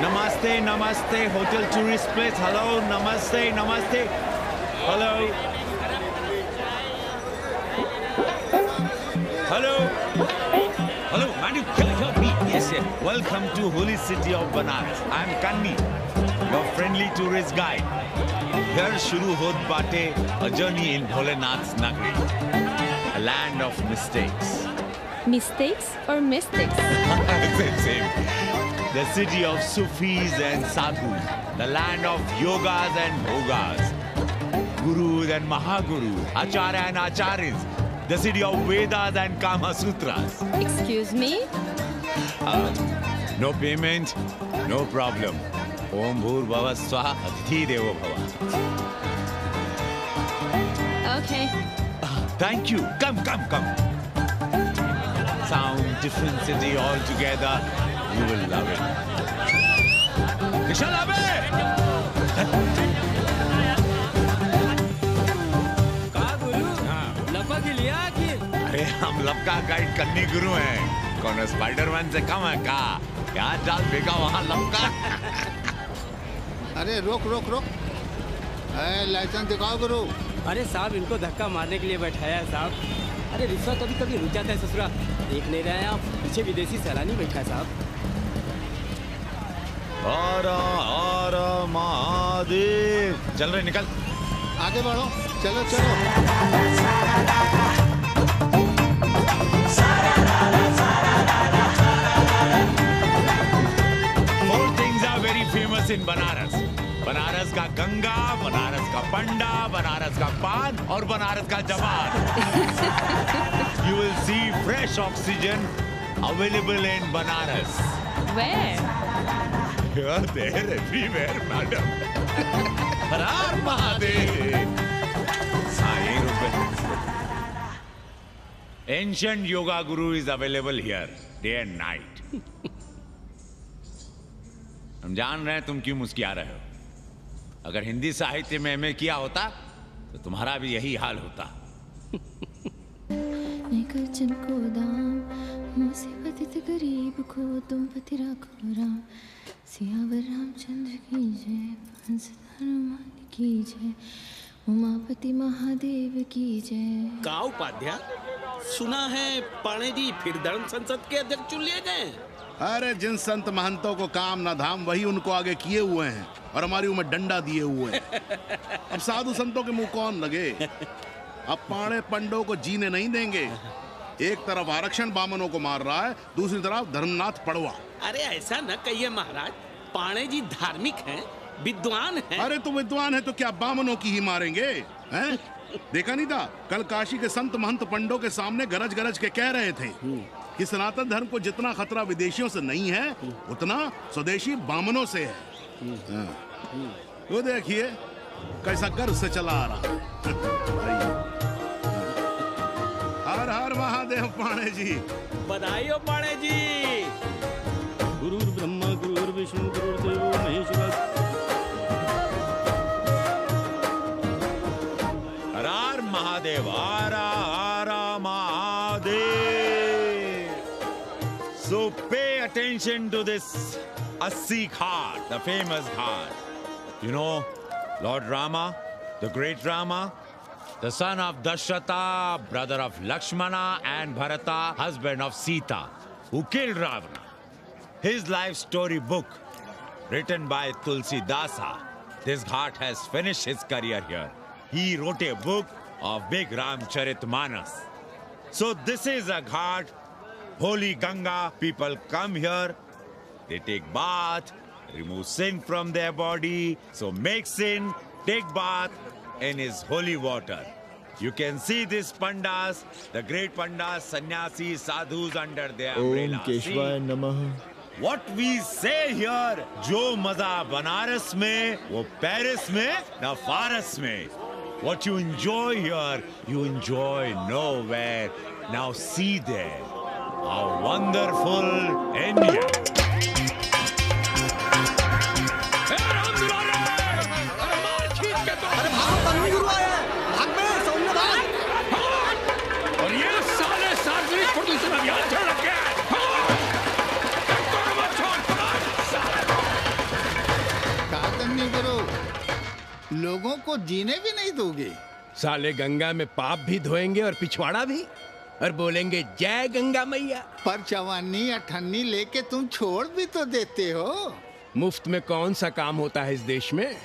Namaste, namaste, hotel tourist place. Hello, namaste, namaste. Hello. Hello. Hello, man, you can't help me. Yes, yes. Welcome to holy city of Banaras. I'm Kanni, your friendly tourist guide. Here shuru hot baate a journey in Bholenath's Nagari, a land of mistakes. Mistakes or mystics? Same. The city of Sufis and Sadhus, the land of yogas and bhogas, gurus and mahagurus, acharya and acharyas, the city of Vedas and Kama Sutras. Excuse me? No payment, no problem. Om Bhur Bhava Swaha Adhi Devo Bhava. Okay. Thank you. Come. Sound, different city altogether. You will love it. Kishan Abe! कहा गुरु लपक लिया कि अरे हम लपका guide करनी गुरु हैं। कौन स्पाइडरमैन से कम है का? यहाँ जाल फेंका वहाँ लपका। अरे रोक लाइसेंस दिखाओ गुरु। अरे साहब इनको धक्का मारने के लिए बैठाया है साहब। अरे रिश्वत कभी रुक जाता है ससुरा। देख नहीं रहे हैं आप, पीछे विदेशी सैलानी बैठा है साहब। हर हर महादेव। चल रहे निकल। आगे बढ़ो, चलो। Four things are very famous in Banaras. Banaras का गंगा, बनारस का पंडा, बनारस का पान और बनारस का जवान. You will see fresh oxygen available in Banaras. Where? Here, there, everywhere, madam. Har Har Mahadev. Ancient yoga guru is available here, day and night. हम जान रहे हैं तुम क्यों मुस्कुरा रहे हो. अगर हिंदी साहित्य में एमए किया होता तो तुम्हारा भी यही हाल होता. को दाम मुसीबत गरीब को तुम पति राखो राम. सियावर रामचंद्र की जय, हंस हनुमान की जय, उमापति महादेव की जय. का उपाध्याय, सुना है पाणे जी फिर धर्म संसद के अध्यक्ष चुन लिए गए. अरे जिन संत महंतों को काम न धाम वही उनको आगे किए हुए हैं और हमारी उम्र डंडा दिए हुए हैं. अब साधु संतों के मुंह कौन लगे. अब पाणे पंडों को जीने नहीं देंगे. एक तरफ आरक्षण बामनों को मार रहा है, दूसरी तरफ धर्मनाथ पड़वा. अरे ऐसा न कहिए महाराज, पाणे जी धार्मिक हैं, विद्वान हैं. अरे तो विद्वान है तो क्या बामनों की ही मारेंगे हैं? देखा नहीं था कल काशी के संत महंत पंडों के सामने गरज गरज के कह रहे थे कि सनातन धर्म को जितना खतरा विदेशियों से नहीं है उतना स्वदेशी बामनों से है. वो देखिए कैसा गर्व से चला आ रहा. हर हर महादेव पाणे जी. बधाई हो पाणे जी. गुरुर् ब्रह्मा गुरुर्विष्णु गुरुर्देवो महेश्वर. हर हर महादेव. हर हर Mahadev. So pay attention to this Assi Ghat, the famous ghat. You know, Lord Rama, the great Rama, the son of Dashrata, brother of Lakshmana and Bharata, husband of Sita, who killed Ravana. His life story book, written by Tulsi Dasa. This ghat has finished his career here. He wrote a book of big Ramcharitmanas. So this is a ghat, holy Ganga. People come here, they take bath, remove sin from their body. So make sin, take bath in his holy water. You can see these pandas, the great pandas, sannyasis, sadhus under their umbrella. Om Keshvaya Namaha. what we say here, जो मजा बनारस में, वो Paris में, न फारस में. What you enjoy here, you enjoy nowhere. Now see there, how wonderful India. और ये साले सार्वजनिक प्रदूषण अभियान चल रखे हैं. नहीं करो, लोगों को जीने भी नहीं दोगे. साले गंगा में पाप भी धोएंगे और पिछवाड़ा भी, और बोलेंगे जय गंगा मैया. पर चवानी अठन्नी लेके तुम छोड़ भी तो देते हो. मुफ्त में कौन सा काम होता है इस देश में?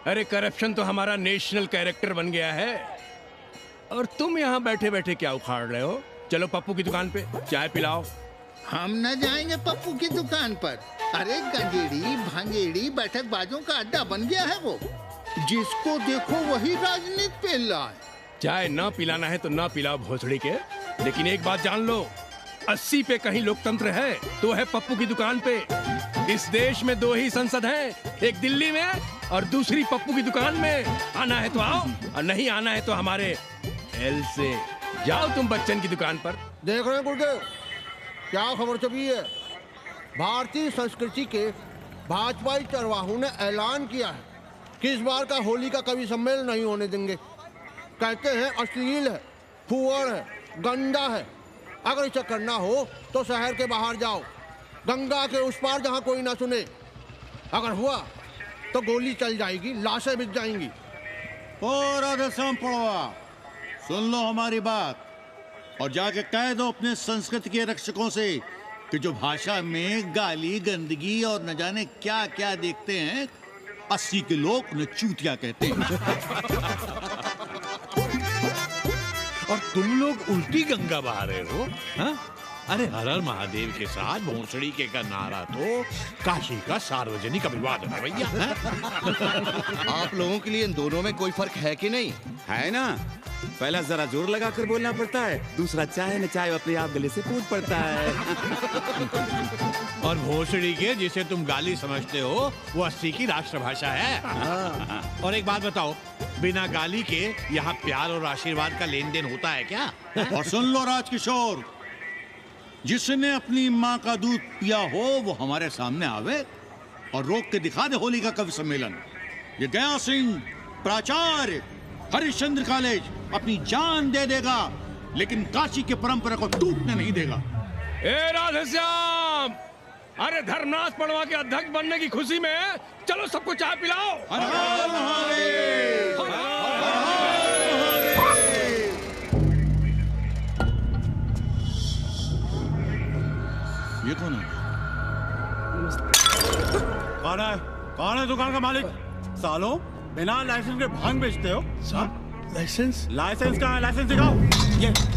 अरे करप्शन तो हमारा नेशनल कैरेक्टर बन गया है. और तुम यहाँ बैठे बैठे क्या उखाड़ रहे हो? चलो पप्पू की दुकान पे चाय पिलाओ. हम न जाएंगे पप्पू की दुकान पर. अरे गंजेड़ी भांगेड़ी बैठक बाजों का अड्डा बन गया है वो. जिसको देखो वही राजनीति पेल रहा है. चाय न पिलाना है तो न पिलाओ भोसड़ी के, लेकिन एक बात जान लो, 80 पे कहीं लोकतंत्र है तो है पप्पू की दुकान पे. इस देश में 2 ही संसद हैं, एक दिल्ली में और दूसरी पप्पू की दुकान में. आना है तो आओ और नहीं आना है तो हमारे एल से जाओ तुम बच्चन की दुकान पर. देख रहे हैं गुरुदेव, क्या खबर छपी है? भारतीय संस्कृति के भाजपाई चरवाहों ने ऐलान किया है कि इस बार का होली का कवि सम्मेलन नहीं होने देंगे. कहते हैं अश्लील है, फुहड़ है, गंदा है. अगर इसे करना हो तो शहर के बाहर जाओ, गंगा के उस पार जहाँ कोई ना सुने. अगर हुआ तो गोली चल जाएगी, लाशें बिक जाएंगी. और राधेश्याम पड़वा, सुन लो हमारी बात और जाके कह दो अपने संस्कृति के रक्षकों से कि जो भाषा में गाली गंदगी और न जाने क्या क्या देखते हैं, 80 के लोग उन्हें चूतिया कहते हैं. और तुम लोग उल्टी गंगा बहा रहे हो. हाँ? अरे हर हर महादेव के साथ भोंसड़ी के का नारा तो काशी का सार्वजनिक अभिवादन है भैया. आप लोगों के लिए इन दोनों में कोई फर्क है कि नहीं? है ना. पहला जरा जोर लगाकर बोलना पड़ता है, दूसरा चाहे न चाहे अपने आप गले से कूद पड़ता है. और भोसड़ी के जिसे तुम गाली समझते हो वो 80 की राष्ट्रभाषा है. और एक बात बताओ, बिना गाली के यहाँ प्यार और आशीर्वाद का लेन देन होता है क्या? और सुन लो राजकिशोर, जिसने अपनी माँ का दूध पिया हो वो हमारे सामने आवे और रोक के दिखा दे होली का कवि सम्मेलन. ये गया सिंह प्राचार्य हरिश्चंद्र कॉलेज अपनी जान दे देगा, लेकिन काशी के परंपरा को टूटने नहीं देगा. ए राधेश्याम, अरे धर्मनाथ पड़वा के अध्यक्ष बनने की खुशी में चलो सबको चाय पिलाओ. हर हर महादेव, हर हर महादेव. ये कौन है? कौन है दुकान का मालिक? सालों बिना लाइसेंस के भांग बेचते हो. लाइसेंस? लाइसेंस कहाँ है? लाइसेंस दिखाओ.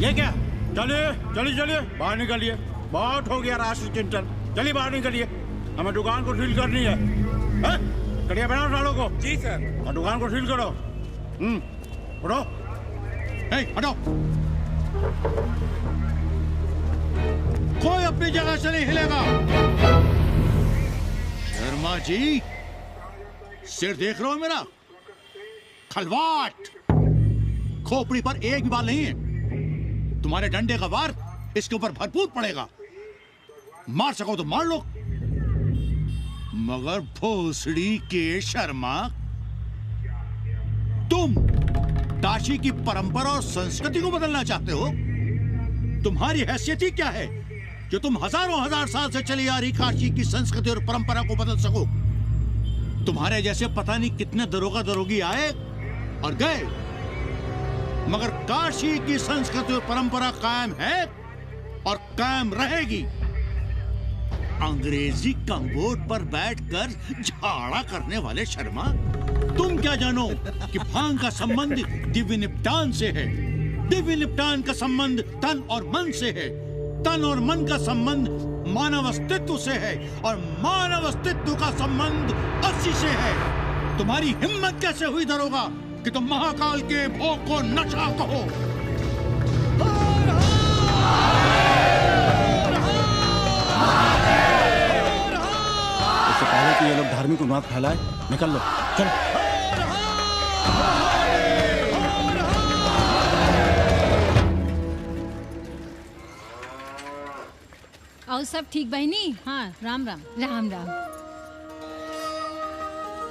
ये क्या? चलिए चलिए चलिए बाहर निकलिए. बहुत हो गया राष्ट्र चिंतन. चलिए बाहर निकलिए, हमें दुकान को सील करनी है. कड़िया बनाओ सालों को. जी सर. और दुकान को सील करो. उठो. हटो. कोई अपनी जगह से नहीं हिलेगा. शर्मा जी, सिर देख रहे हो मेरा? खलवाट, खोपड़ी पर एक भी बाल नहीं है. तुम्हारे डंडे का वार इसके ऊपर भरपूर पड़ेगा. मार सको तो मार लो. मगर भोसड़ी के शर्मा, तुम काशी की परंपरा और संस्कृति को बदलना चाहते हो? तुम्हारी हैसियत ही क्या है जो तुम हजारों हजार साल से चली आ रही काशी की संस्कृति और परंपरा को बदल सको? तुम्हारे जैसे पता नहीं कितने दरोगा दरोगी आए और गए, मगर काशी की संस्कृति और परंपरा कायम है और कायम रहेगी. अंग्रेजी कम्बोर्ड पर बैठकर झाड़ा करने वाले शर्मा, तुम क्या जानो कि भांग का संबंध दिव्य निपटान से है. दिव्य निपटान का संबंध तन और मन से है. तन और मन का संबंध मानव अस्तित्व से है और मानव अस्तित्व का संबंध 80 से है. तुम्हारी हिम्मत कैसे हुई दरोगा कि तुम महाकाल के भोग को नशा कहो? कि ये लोग धार्मिक उन्माद फैलाए। निकल लो, चलो। और सब ठीक बहनी? हाँ, राम राम। राम राम।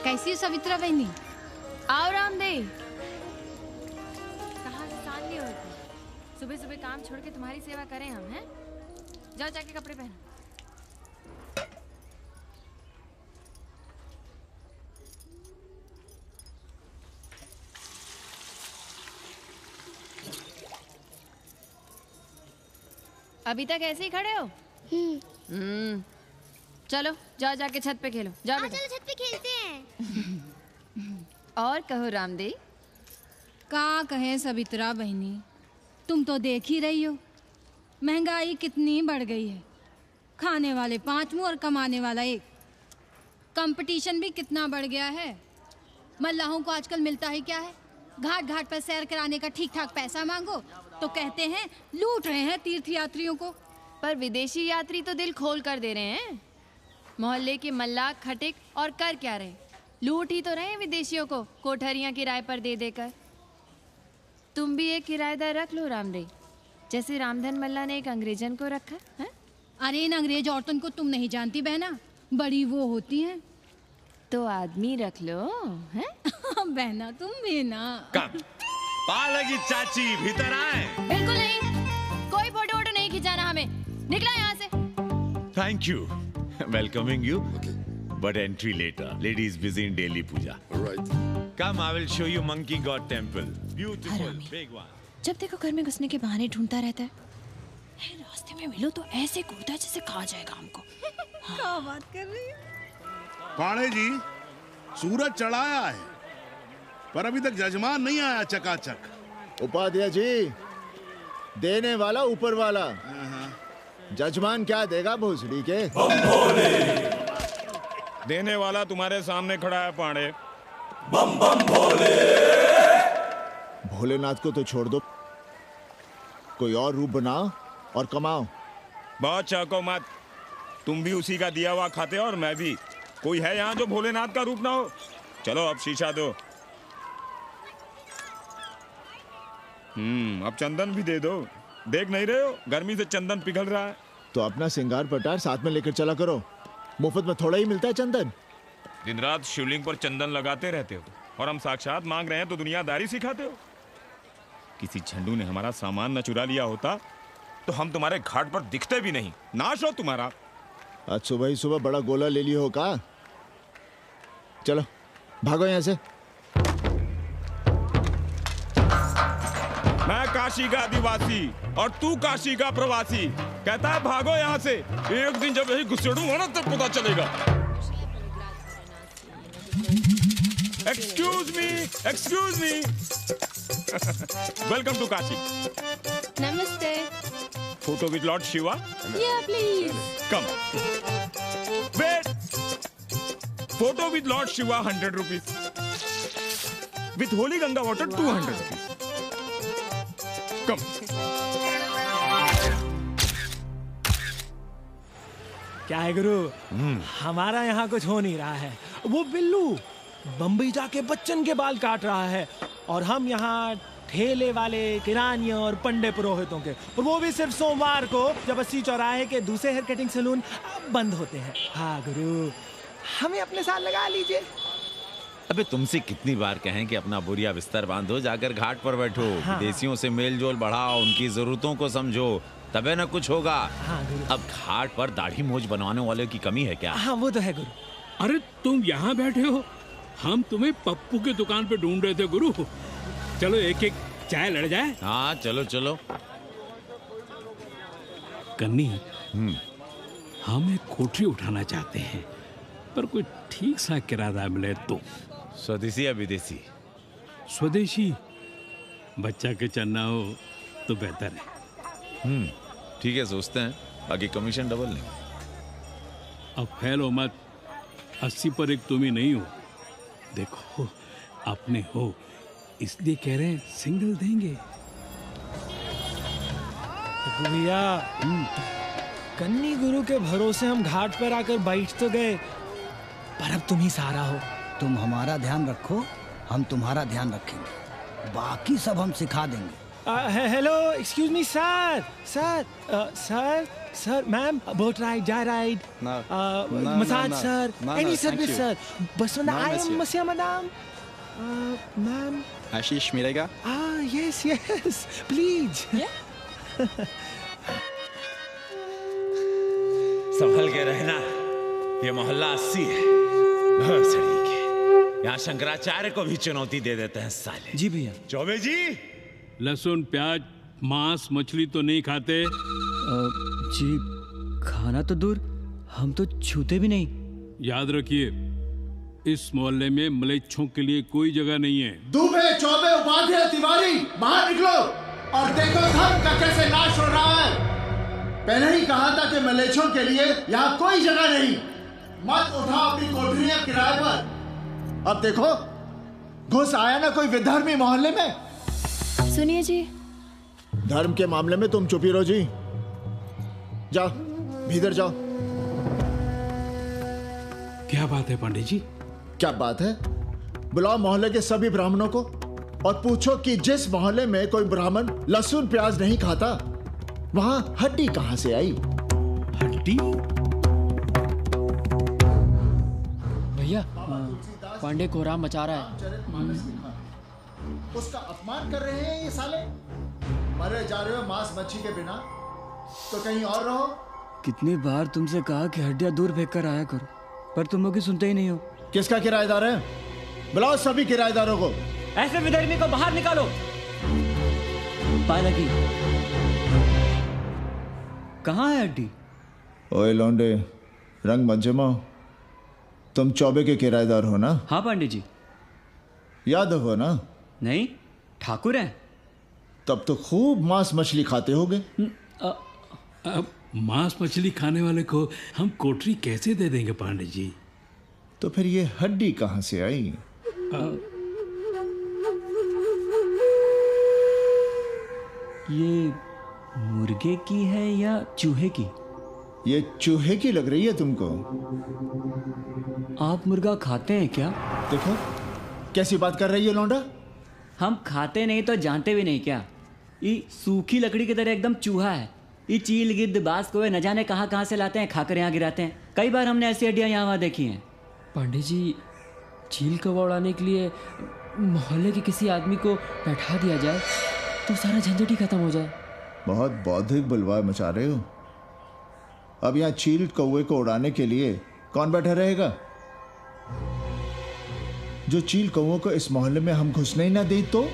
कैसी हो सवित्रा बहनी? आओ रामदेव। कहाँ से साल नहीं होती, सुबह सुबह काम छोड़ के तुम्हारी सेवा करें हम, हैं? जाओ जाके कपड़े पहनो। अभी तक ऐसे ही खड़े हो? चलो जाओ जाके छत पे खेलो। जाओ बेटा। चलो छत पे खेलते हैं। और कहो रामदेव। का कहे सवित्रा बहनी, तुम तो देख ही रही हो महंगाई कितनी बढ़ गई है। खाने वाले 5 मुंह और कमाने वाला 1। कंपटीशन भी कितना बढ़ गया है। मल्लाहों को आजकल मिलता ही क्या है? घाट घाट पर सैर कराने का ठीक ठाक पैसा मांगो तो कहते हैं लूट रहे हैं तीर्थ यात्रियों को। पर विदेशी यात्री तो दिल खोल कर दे रहे हैं। मोहल्ले के मल्लाह खटिक और कर क्या रहे, लूट ही तो रहे हैं विदेशियों को कोठरियां किराए पर दे देकर। तुम भी एक किराएदार रख लो रामदेव, जैसे रामधन मल्ला ने एक अंग्रेजन को रखा है। अरे इन अंग्रेज औरतों को तुम नहीं जानती बहना, बड़ी वो होती हैं। तो आदमी रख लो, हैं? बहना तुम भी ना। कम पालगी चाची भीतर आए। बिल्कुल नहीं, कोई फोटो वोटो नहीं खिंचाना हमें। निकला यहाँ से। Thank you. Welcoming you. But entry later. Ladies busy in daily puja. All right. Come, I will show you Monkey God Temple. Beautiful, big one. जब देखो घर में घुसने के बहाने ढूंढता रहता है। रास्ते में मिलो तो ऐसे कूदता जैसे खा जाएगा हमको। क्या बात कर रही है? पाणे जी, सूरज चढ़ाया है पर अभी तक जजमान नहीं आया चकाचक। उपाध्याय जी, देने वाला ऊपर वाला, जजमान क्या देगा भोसड़ी के? देने वाला तुम्हारे सामने खड़ा है पांडे। बम बम भोले। भोलेनाथ को तो छोड़ दो, कोई और रूप बनाओ और कमाओ। बहुत चाको मत, तुम भी उसी का दिया हुआ खाते हो और मैं भी। कोई है यहाँ जो भोलेनाथ का रूप ना हो? चलो अब शीशा दो। अब चंदन भी दे दो। देख नहीं रहे हो गर्मी से चंदन पिघल रहा है। तो अपना सिंगार पटार साथ में लेकर चला करो, मुफ्त में थोड़ा ही मिलता है चंदन। दिन रात शिवलिंग पर चंदन लगाते रहते हो और हम साक्षात मांग रहे हैं तो दुनियादारी सिखाते हो। किसी झंडू ने हमारा सामान न चुरा लिया होता तो हम तुम्हारे घाट पर दिखते भी नहीं। नाश हो तुम्हारा। आज सुबह ही सुबह बड़ा गोला ले लियो हो का? चलो भागो यहाँ से। मैं काशी का आदिवासी और तू काशी का प्रवासी। कहता है भागो यहाँ से। एक दिन जब यही घुसेड़ूंगा ना तब पता चलेगा। Excuse me welcome to Kashi. नमस्ते। Photo with lord Shiva? Yeah, please. Come wait. Photo with lord Shiva 100 rupees, with holy Ganga water 200 rupees. Come. क्या है गुरु, हमारा यहाँ कुछ हो नहीं रहा है। वो बिल्लू बम्बई जाके बच्चन के बाल काट रहा है और हम यहाँ ठेले वाले, किरानियों और पंडे पुरोहितों के, और वो भी सिर्फ सोमवार को, जब 80 चौराहे के दूसरे हेयर कटिंग सैलून बंद होते हैं। हाँ गुरु, हमें अपने साथ लगा लीजिए। अबे तुमसे कितनी बार कहें कि अपना बोरिया बिस्तर बांधो, जाकर घाट पर बैठो। हाँ। विदेशियों से मेल जोल बढ़ाओ, उनकी जरूरतों को समझो, तबे ना कुछ होगा। हाँ अब घाट पर दाढ़ी मूछ बनवाने वाले की कमी है क्या? हाँ वो तो है गुरु। अरे तुम यहाँ बैठे हो, हम तुम्हें पप्पू की दुकान पे ढूंढ रहे थे गुरु। चलो एक एक चाय लड़ जाए। हाँ चलो चलो। कन्नी, हम एक कोठरी उठाना चाहते हैं पर कोई ठीक सा किराया मिले तो। स्वदेशी या विदेशी? स्वदेशी। बच्चा के चन्ना हो तो बेहतर है। ठीक है, सोचते हैं, बाकी कमीशन डबल नहीं। अब फैलो मत, 80 पर एक तुम ही नहीं हो। देखो अपने हो इसलिए कह रहे हैं, सिंगल देंगे। भैया, कन्नी गुरु के भरोसे हम घाट पर आकर बैठ तो गए, पर अब तुम ही सहारा हो। तुम हमारा ध्यान रखो, हम तुम्हारा ध्यान रखेंगे, बाकी सब हम सिखा देंगे। Hello, excuse me sir, sir, ma'am, boat ride, joy ride, massage sir, any service sir, बस I am Masiya madam, ma'am. Ashish मिलेगा? Yes, please. संभल के रहना, ये मोहल्ला 80 है, भोसड़ी के। यहाँ शंकराचार्य को भी चुनौती दे देते हैं साले। जी भैया। चौबे जी, लहसुन, प्याज, मांस, मछली तो नहीं खाते? जी खाना तो दूर, हम तो छूते भी नहीं। याद रखिए, इस मोहल्ले में मलेच्छों के लिए कोई जगह नहीं है। दुबे, चौबे, उपाध्याय, तिवारी, बाहर निकलो और देखो धर्म का कैसे नाश हो रहा है। पहले ही कहा था कि मलेच्छों के लिए यहाँ कोई जगह नहीं। मत उठाओ अपनी कोठरियां किराए पर। अब देखो, घुस आया ना कोई विधर्मी मोहल्ले में। सुनिए जी, धर्म के मामले में तुम चुप ही रहो जी। जाओ, भीतर जाओ। क्या बात है पंडित जी? क्या बात है? बुलाओ मोहल्ले के सभी ब्राह्मणों को और पूछो कि जिस मोहल्ले में कोई ब्राह्मण लहसुन प्याज नहीं खाता, वहां हड्डी कहां से आई? हड्डी? भैया, पांडे कोहराम मचा रहा है। उसका अपमान कर रहे हैं ये साले। मरे जा रहे हो मांस मच्छी के बिना, तो कहीं और रहो। कितनी बार तुमसे कहा कि हड्डियां दूर फेंक कर आया करो, पर तुम लोग सुनते ही नहीं हो। किसका किराएदार है? बुलाओ सभी किराएदारों को। ऐसे विधर्मी को बाहर निकालो। पालकी, कहाँ है हड्डी? ओए लौंडे, रंग मत जमाओ। तुम चौबे के किराएदार हो ना? हाँ पंडित जी। यादव हो ना? नहीं, ठाकुर हैं। तब तो खूब मांस मछली खाते होगे। अब मांस मछली खाने वाले को हम कोठरी कैसे दे देंगे पांडित जी? तो फिर ये हड्डी कहां से आई? ये मुर्गे की है या चूहे की? ये चूहे की लग रही है तुमको। आप मुर्गा खाते हैं क्या? देखो कैसी बात कर रही है लौंडा। हम खाते नहीं तो जानते भी नहीं क्या? ये सूखी लकड़ी की तरह एकदम चूहा है। ये चील गिद्ध बास को न जाने कहाँ से लाते हैं, खाकर यहाँ गिराते हैं। कई बार हमने ऐसी हड्डियाँ यहाँ वहाँ देखी हैं। पांडे जी, चील कौवा उड़ाने के लिए मोहल्ले के किसी आदमी को बैठा दिया जाए तो सारा झंझट ही खत्म हो जाए। बहुत बौद्धिक बुलवा मचा रहे हो। अब यहाँ चील कौवे को उड़ाने के लिए कौन बैठा रहेगा? जो चील कौवों को इस मोहल्ले में हम घुसने ही ना दें तो?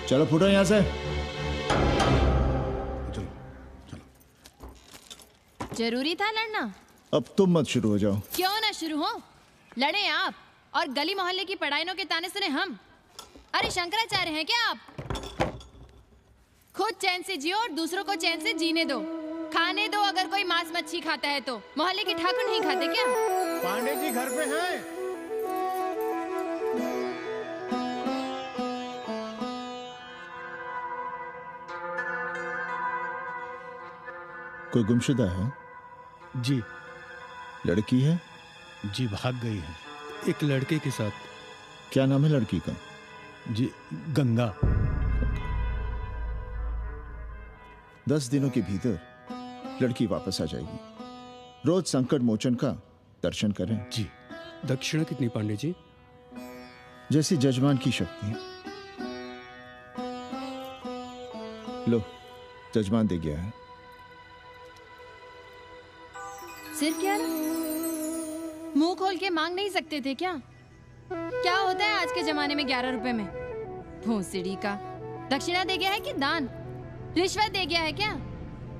चलो फुटो यहाँ से। जरूरी था लड़ना? अब तुम मत शुरू हो जाओ। क्यों ना शुरू हो? लड़े आप और गली मोहल्ले की पढ़ाइयों के ताने सुने हम। अरे शंकराचार्य हैं क्या आप? खुद चैन से जियो और दूसरों को चैन से जीने दो। खाने दो अगर कोई मांस मच्छी खाता है तो। मोहल्ले के ठाकुर नहीं खाते क्या? पांडे जी घर पे हैं? कोई गुमशुदा है? जी। लड़की है? जी भाग गई है एक लड़के के साथ। क्या नाम है लड़की का? जी गंगा। 10 दिनों के भीतर लड़की वापस आ जाएगी। रोज संकट मोचन का दर्शन करें। जी। दक्षिणा कितनी पांडे जी? जैसी जजमान की शक्ति। लो, जजमान दे गया है। सिर क्या? मुंह खोल के मांग नहीं सकते थे क्या? क्या होता है आज के जमाने में 11 रुपए में? भोंसड़ी का। दक्षिणा दे गया है कि दान? रिश्वत दे गया है क्या?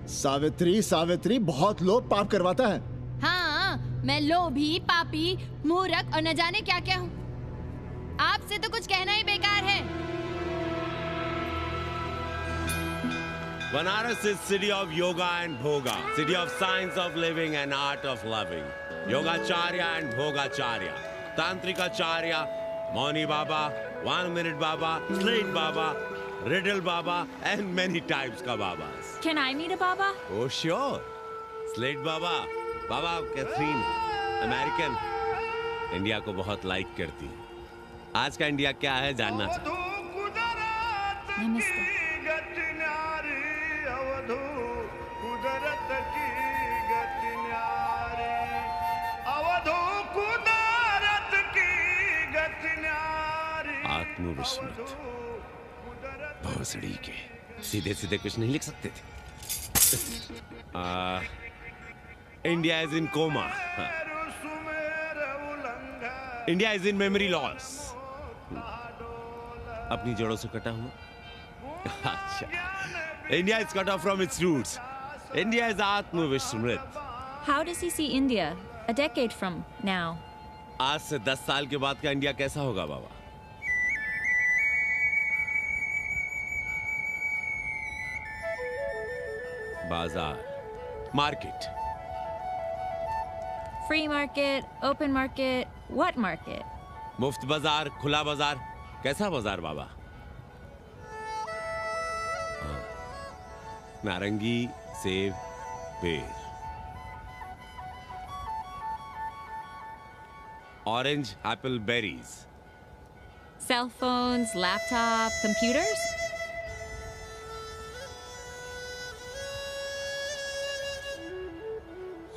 सावित्री, सावित्री बहुत लोभ पाप करवाता है। हाँ, मैं लोभी, पापी, मूर्ख और न जाने क्या क्या हूँ। आपसे तो कुछ कहना ही बेकार है। Banaras is city of yoga and bhoga, city of science of living and art of loving. Yogacharya and Bhogacharya, Tantrikacharya, Mauni Baba, 1 Minute Baba, Slate Baba, Riddle Baba, and many types ka Babas. Can I meet a Baba? Oh sure, Slate Baba, Baba Catherine. American India को बहुत like करती है। आज का India क्या है जानना चाहता हूं। आत्मविस्मृत भोसड़ी के सीधे सीधे कुछ नहीं लिख सकते थे। India is in coma. India is in memory loss. अपनी जड़ों से कटा हुआ। अच्छा, India is cut off from its roots. India is आत्मविस्मृत। How does he see India a decade from now? आज से 10 साल के बाद का इंडिया कैसा होगा बाबा? बाजार, market. Free market, open market, what market? मुफ्त बाजार, खुला बाजार, कैसा बाजार बाबा? हाँ। नारंगी, सेब, पेड़। Orange, apple, berries. Cell phones, laptop, computers?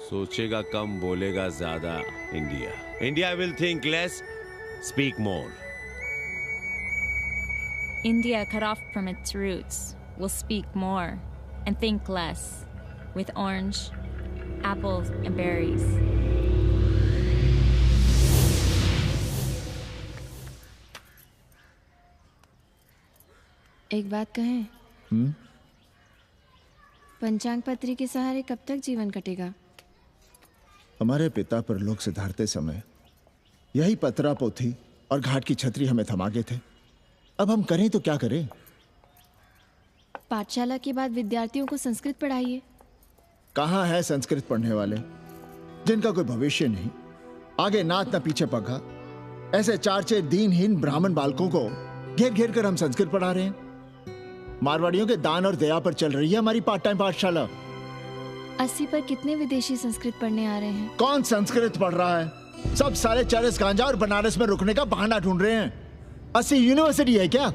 सोचेगा कम, बोलेगा ज्यादा। India India will think less, speak more. India, cut off from its roots, will speak more and think less, with orange, apples, and berries. एक बात कहें? पंचांग पत्री के सहारे कब तक जीवन कटेगा? हमारे पिता परलोक से धारते समय यही पतरा पोथी और घाट की छतरी हमें थमा गए थे। अब हम करें तो क्या करें? पाठशाला के बाद विद्यार्थियों को संस्कृत पढ़ाइए। कहाँ है संस्कृत पढ़ने वाले जिनका कोई भविष्य नहीं, आगे नात न पीछे पगा। ऐसे 4 दीनहीन ब्राह्मण बालकों को घेर घेर कर हम संस्कृत पढ़ा रहे हैं। मारवाड़ियों के दान और दया पर चल रही है हमारी पार्ट टाइम पाठशाला। 80 पर कितने विदेशी संस्कृत पढ़ने आ रहे हैं? कौन संस्कृत पढ़ रहा है? सब सारे चरस गांजा और बनारस में रुकने का बहाना ढूंढ रहे हैं। 80 यूनिवर्सिटी है क्या?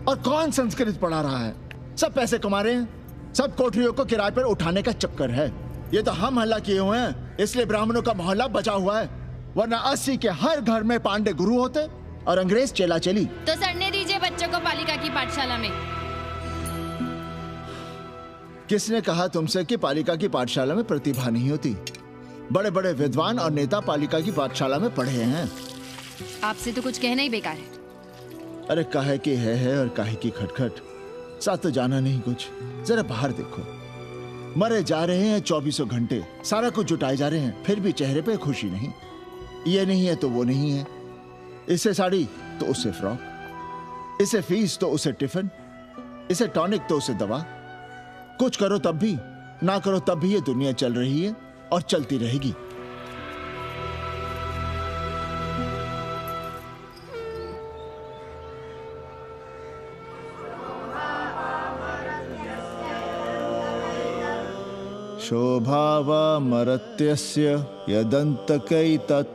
और कौन संस्कृत पढ़ा रहा है? सब पैसे कमा रहे हैं। सब कोठरियों को किराए पर उठाने का चक्कर है। ये तो हम हल्ला किए हुए हैं, इसलिए ब्राह्मणों का मोहल्ला बचा हुआ है। वरना 80 के हर घर में पांडे गुरु होते और अंग्रेज चेला चली। तो सड़ने दीजिए बच्चों को पालिका की पाठशाला में। किसने कहा तुमसे कि पालिका की पाठशाला में प्रतिभा नहीं होती? बड़े बड़े विद्वान और नेता पालिका की पाठशाला में पढ़े हैं। आपसे तो कुछ कहना ही बेकार है। अरे काहे की है और काहे की खटखट, साथ तो जाना नहीं कुछ। जरा बाहर देखो, मरे जा रहे हैं 24 घंटे, सारा कुछ जुटाए जा रहे हैं, फिर भी चेहरे पे खुशी नहीं। ये नहीं है तो वो नहीं है, इसे साड़ी तो उससे फ्रॉक, इसे फीस तो उसे टिफिन, इसे टॉनिक तो उसे दवा। कुछ करो तब भी, ना करो तब भी ये दुनिया चल रही है और चलती रहेगी। शोभावा मरत्यस्य यदन्तकैतत्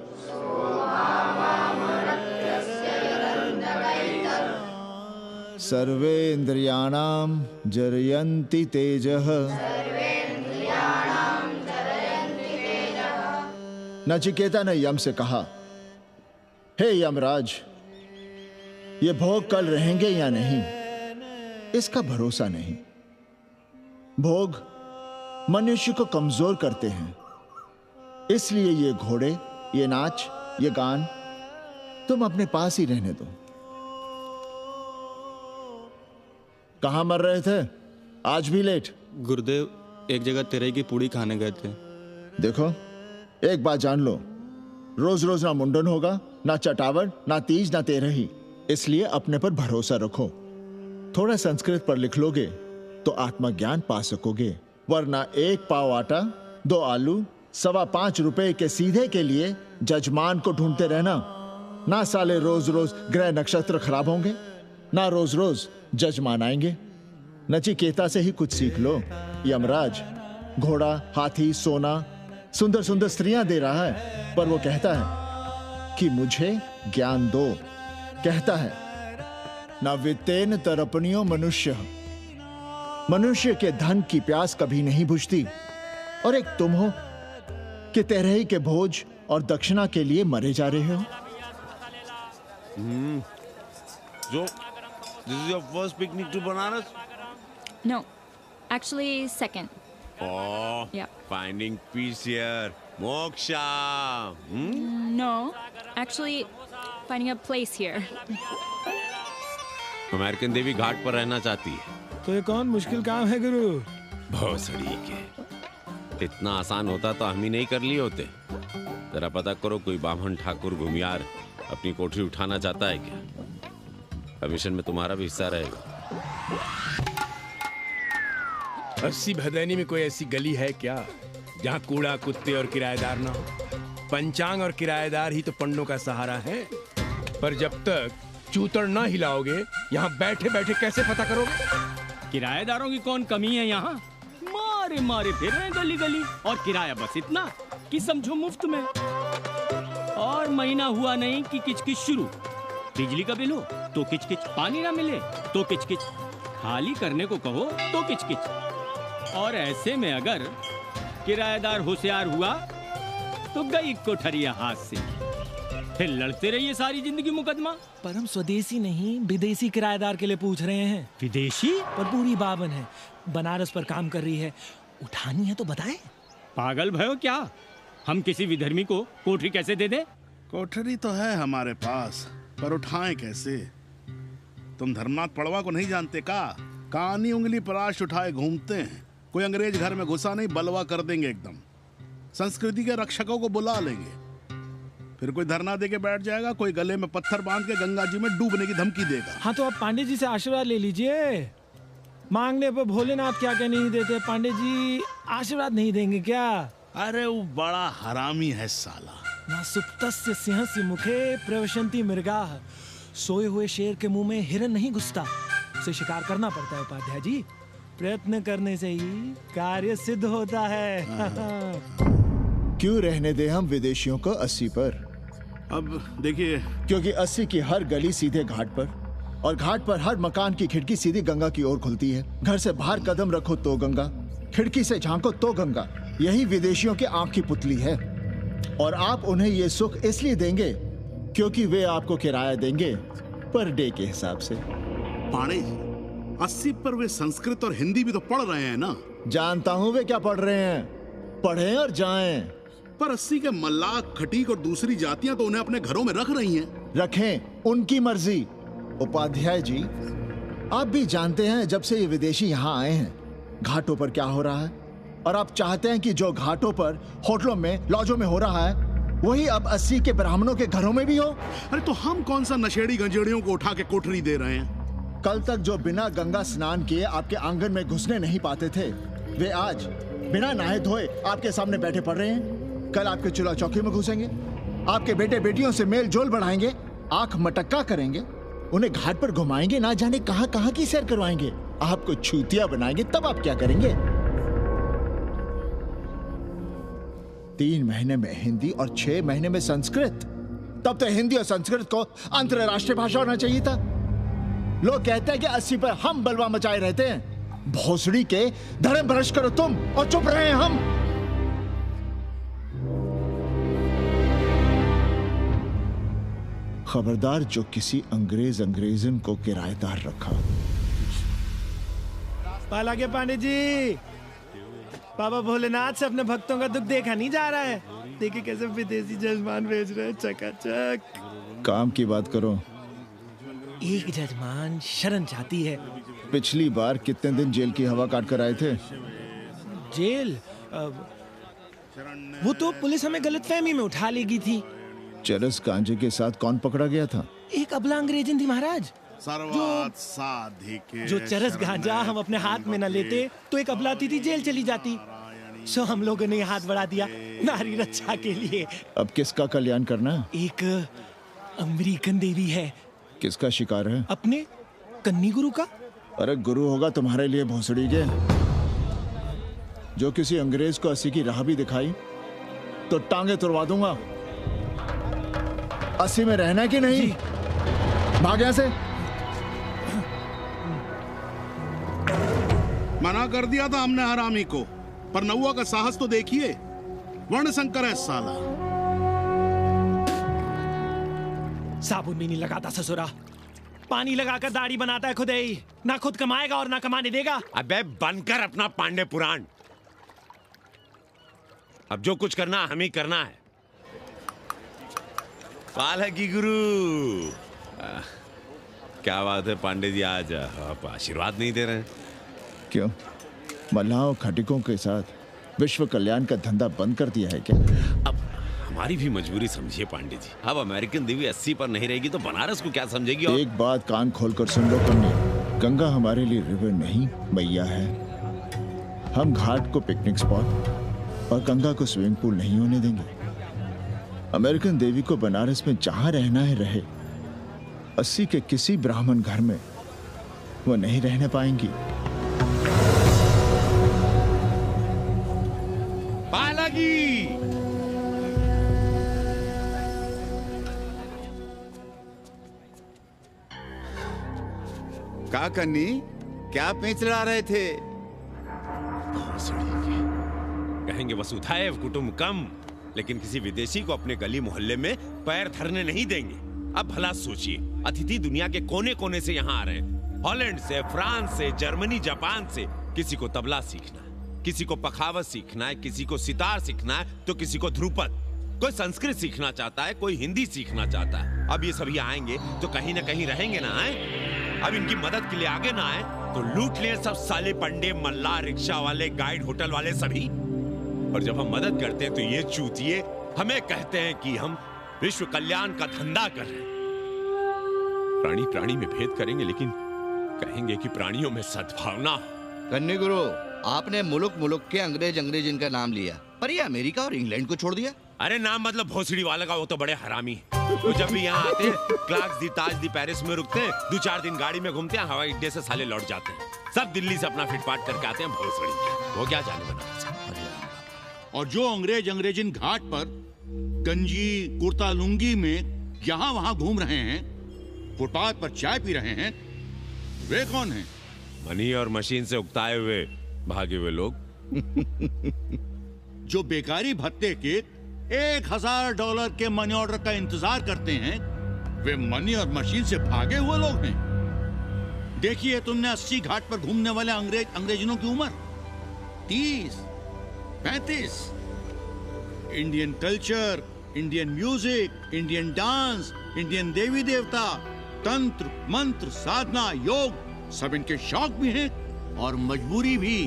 सर्वेन्द्रियाणां जरयन्ति तेजः। नचिकेता ने यम से कहा, हे यमराज, ये भोग कल रहेंगे या नहीं इसका भरोसा नहीं। भोग मनुष्य को कमजोर करते हैं, इसलिए ये घोड़े, ये नाच, ये गान तुम अपने पास ही रहने दो। कहां मर रहे थे? आज भी लेट? गुरुदेव, एक जगह तेरे की पूड़ी खाने गए थे। देखो, एक बात जान लो, रोज रोज ना मुंडन होगा, ना चटावट, ना तीज, ना तेरही। इसलिए अपने पर भरोसा रखो। थोड़ा संस्कृत पर लिख लोगे तो आत्मज्ञान पा सकोगे, वरना 1 पाव आटा, 2 आलू, 5.25 रुपए के सीधे के लिए जजमान को ढूंढते रहना। ना साले रोज रोज ग्रह नक्षत्र खराब होंगे, ना रोज रोज जजमान आएंगे। नचिकेता से ही कुछ सीख लो। यमराज घोड़ा, हाथी, सोना सुंदर सुंदर स्त्रियां दे रहा है, पर वो कहता है कि मुझे ज्ञान दो। कहता है ना वित्तेन तरपणियो मनुष्य, मनुष्य के धन की प्यास कभी नहीं बुझती। और एक तुम हो कि तेरही के भोज और दक्षिणा के लिए मरे जा रहे हो। So, this is your first picnic to Banaras? No, actually second. Oh, Yeah. finding peace here. Moksha. No, actually finding a place here. American देवी घाट पर रहना चाहती है। तो ये कौन मुश्किल काम है गुरु? भोसड़ी के। इतना आसान होता तो हम ही नहीं कर लिए होते। जरा पता करो कोई बामन ठाकुर घुमियार अपनी कोठरी उठाना चाहता है क्या? कमीशन में तुम्हारा भी हिस्सा रहेगा। 80 भदैनी में कोई ऐसी गली है क्या जहाँ कूड़ा, कुत्ते और किराएदार ना हो? पंचांग और किराएदार ही तो पंडों का सहारा है। पर जब तक चूतड़ ना हिलाओगे, यहाँ बैठे बैठे कैसे पता करोगे? किराएदारों की कौन कमी है यहाँ? मारे मारे फिर रहे गली गली, और किराया बस इतना कि समझो मुफ्त में। और महीना हुआ नहीं कि किचकिच शुरू। बिजली का बिल हो तो किचकिच, पानी ना मिले तो किचकिच, खाली करने को कहो तो किचकिच। और ऐसे में अगर किराएदार होशियार हुआ तो गई कोठरिया हाथ से, फिर लड़ते रहिए सारी जिंदगी मुकदमा। पर हम स्वदेशी नहीं विदेशी किराएदार के लिए पूछ रहे हैं। विदेशी? पर पूरी बावन है, बनारस पर काम कर रही है, उठानी है तो बताएं। पागल भयो क्या? हम किसी विधर्मी को कोठरी कैसे दे दें? कोठरी तो है हमारे पास, पर उठाएं कैसे? तुम धर्मनाथ पड़वा को नहीं जानते का? कानी उंगली पराश उठाए घूमते हैं। कोई अंग्रेज घर में घुसा नहीं, बलवा कर देंगे एकदम। संस्कृति के रक्षकों को बुला लेंगे, फिर कोई धरना दे के बैठ जाएगा, कोई गले में पत्थर बांध के गंगा जी में डूबने की धमकी देगा। हाँ तो आप पांडे जी से आशीर्वाद ले लीजिए। मांगने पर भोलेनाथ क्या क्या नहीं देते, पांडे जी आशीर्वाद नहीं देंगे क्या? अरे वो बड़ा हरामी है साला। ना सुप्तस्य सिंहस्य मुखे प्रवशन्ति मृगाः, सोए हुए शेर के मुंह में हिरन नहीं घुसता। उसे शिकार करना पड़ता है उपाध्याय जी, प्रयत्न करने से ही कार्य सिद्ध होता है। क्यों रहने दे हम विदेशियों को 80 पर? अब देखिए, क्योंकि 80 की हर गली सीधे घाट पर, और घाट पर हर मकान की खिड़की सीधी गंगा की ओर खुलती है। घर से बाहर कदम रखो तो गंगा, खिड़की से झांको तो गंगा। यही विदेशियों की आंख की पुतली है। और आप उन्हें ये सुख इसलिए देंगे क्योंकि वे आपको किराया देंगे पर डे के हिसाब से। पांडे जी, 80 पर वे संस्कृत और हिंदी भी तो पढ़ रहे हैं ना? जानता हूँ वे क्या पढ़ रहे हैं, पढ़ें और जाएं। पर 80 के मल्लाक, खटीक और दूसरी जातियां तो उन्हें अपने घरों में रख रही हैं। रखें, उनकी मर्जी। उपाध्याय जी, आप भी जानते हैं जब से ये विदेशी यहाँ आए हैं घाटों पर क्या हो रहा है, और आप चाहते हैं कि जो घाटों पर, होटलों में, लॉजों में हो रहा है वही अब 80 के ब्राह्मणों के घरों में भी हो। अरे तो हम कौन सा नशेड़ी गंजेड़ियों को उठा के कोठरी दे रहे हैं? कल तक जो बिना गंगा स्नान किए आपके आंगन में घुसने नहीं पाते थे, वे आज बिना नहाए धोए आपके सामने बैठे पड़ रहे हैं। कल आपके चूल्हा चौकी में घुसेंगे, आपके बेटे बेटियों से मेल जोल बढ़ाएंगे, आंख मटक्का करेंगे, उन्हें घाट पर घुमाएंगे, ना जाने कहां कहां की सैर करवाएंगे, आपको छूतिया बनाएंगे। तब आप क्या करेंगे? 3 महीने में हिंदी और 6 महीने में संस्कृत। तब तो हिंदी और संस्कृत को अंतरराष्ट्रीय भाषा होना चाहिए था। लोग कहते हैं कि 80 पर हम बलवा मचाए रहते हैं। भोसड़ी के धर्म भ्रष्ट करो तुम और चुप रहे हम। खबरदार जो किसी अंग्रेजन को किराएदार रखा। पाला के पांडे जी, बाबा भोलेनाथ से अपने भक्तों का दुख देखा नहीं जा रहा है। देखिए कैसे विदेशी जजमान भेज रहे हैं, चकाचक। काम की बात करो। एक जजमान शरण चाहती है। पिछली बार कितने दिन जेल की हवा काट कर आए थे? जेल? वो तो पुलिस हमें गलतफहमी में उठा लेगी थी। चरस गांजे के साथ कौन पकड़ा गया था? एक अबला अंग्रेजन थी महाराज। जो चरस गांजा हम अपने हाथ में न लेते तो एक अबलाती थी जेल चली जाती। सो हम लोगों ने हाथ बढ़ा दिया नारी रक्षा के लिए। अब किसका कल्याण करना है? एक अमेरिकन देवी है। किसका शिकार है? अपने कन्नी गुरु का। अरे गुरु होगा तुम्हारे लिए भोसड़ी के, जो किसी अंग्रेज को 80 की राह भी दिखाई तो टांगे तुड़वा दूंगा। 80 में रहना कि नहीं? भाग यहां से। मना कर दिया था हमने हरामी को, पर नौआ का साहस तो देखिए। वर्ण संकर है साला। साबुन भी नहीं लगाता ससुरा, पानी लगाकर दाढ़ी बनाता है खुद ही। ना खुद कमाएगा और ना कमाने देगा। अबे बनकर अपना पांडे पुराण। अब जो कुछ करना हम ही करना है। पालकी गुरु। क्या बात है पांडे जी, आज आप आशीर्वाद नहीं दे रहे हैं? क्यों, मल्लाहों खटिकों के साथ विश्व कल्याण का धंधा बंद कर दिया है क्या? अब हमारी भी मजबूरी समझिए पांडे जी। अब अमेरिकन देवी 80 पर नहीं रहेगी तो बनारस को क्या समझेगी? और एक बात कान खोलकर सुन लो कन्नी, गंगा हमारे लिए रिवर नहीं मैया है। हम घाट को पिकनिक स्पॉट और गंगा को स्विमिंग पूल नहीं होने देंगे। अमेरिकन देवी को बनारस में जहां रहना है रहे। 80 के किसी ब्राह्मण घर में वो नहीं रहने पाएंगी। पालकी! का कन्नी, क्या पेंच लड़ा रहे थे? कहेंगे वसुधैव कुटुंबकम, लेकिन किसी विदेशी को अपने गली मोहल्ले में पैर धरने नहीं देंगे। अब भला सोचिए, अतिथि दुनिया के कोने कोने से यहाँ आ रहे हैं। हॉलैंड से, फ्रांस से, जर्मनी, जापान से। किसी को तबला सीखना है, किसी को पखावत सीखना है, किसी को सितार सीखना है, तो किसी को ध्रुपद। कोई संस्कृत सीखना चाहता है, कोई हिंदी सीखना चाहता है। अब ये सभी आएंगे तो कहीं ना कहीं रहेंगे ना। आए अब इनकी मदद के लिए आगे ना आए तो लूट ले सब साले पंडे, मल्ला, रिक्शा वाले, गाइड, होटल वाले सभी। और जब हम मदद करते हैं तो ये चूतिए हमें कहते हैं कि हम विश्व कल्याण का धंधा कर रहे हैं। प्राणी प्राणी में भेद करेंगे, लेकिन कहेंगे कि प्राणियों में सद्भावना। कन्नी गुरु, आपने मुल्क मुल्क के अंग्रेज इनका नाम लिया, पर ये अमेरिका और इंग्लैंड को छोड़ दिया। अरे नाम मतलब भोसड़ी वाले का, वो तो बड़े हरामी है। वो जब भी यहाँ आते हैं, क्लार्क्स दी, ताज दी, पेरिस में रुकते हैं, 2-4 दिन गाड़ी में घूमते हैं, हवाई अड्डे से साले लौट जाते हैं। सब दिल्ली से अपना फिटपाट करके आते हैं भोसड़ी। वो क्या जाने बना। और जो अंग्रेजिन घाट पर गंजी कुर्ता लुंगी में यहाँ वहाँ घूम रहे हैं, फुटपाथ पर चाय पी रहे हैं, वे कौन हैं? मनी और मशीन से उकताए हुए भागे हुए लोग। जो बेकारी भत्ते के $1000 के मनी ऑर्डर का इंतजार करते हैं, वे मनी और मशीन से भागे हुए लोग हैं। देखिए तुमने 80 घाट पर घूमने वाले अंग्रेजनों की उम्र 30-35। Indian culture, Indian music, Indian dance, Indian देवी देवता, तंत्र मंत्र, साधना, योग, सब इनके शौक भी हैं और मजबूरी भी।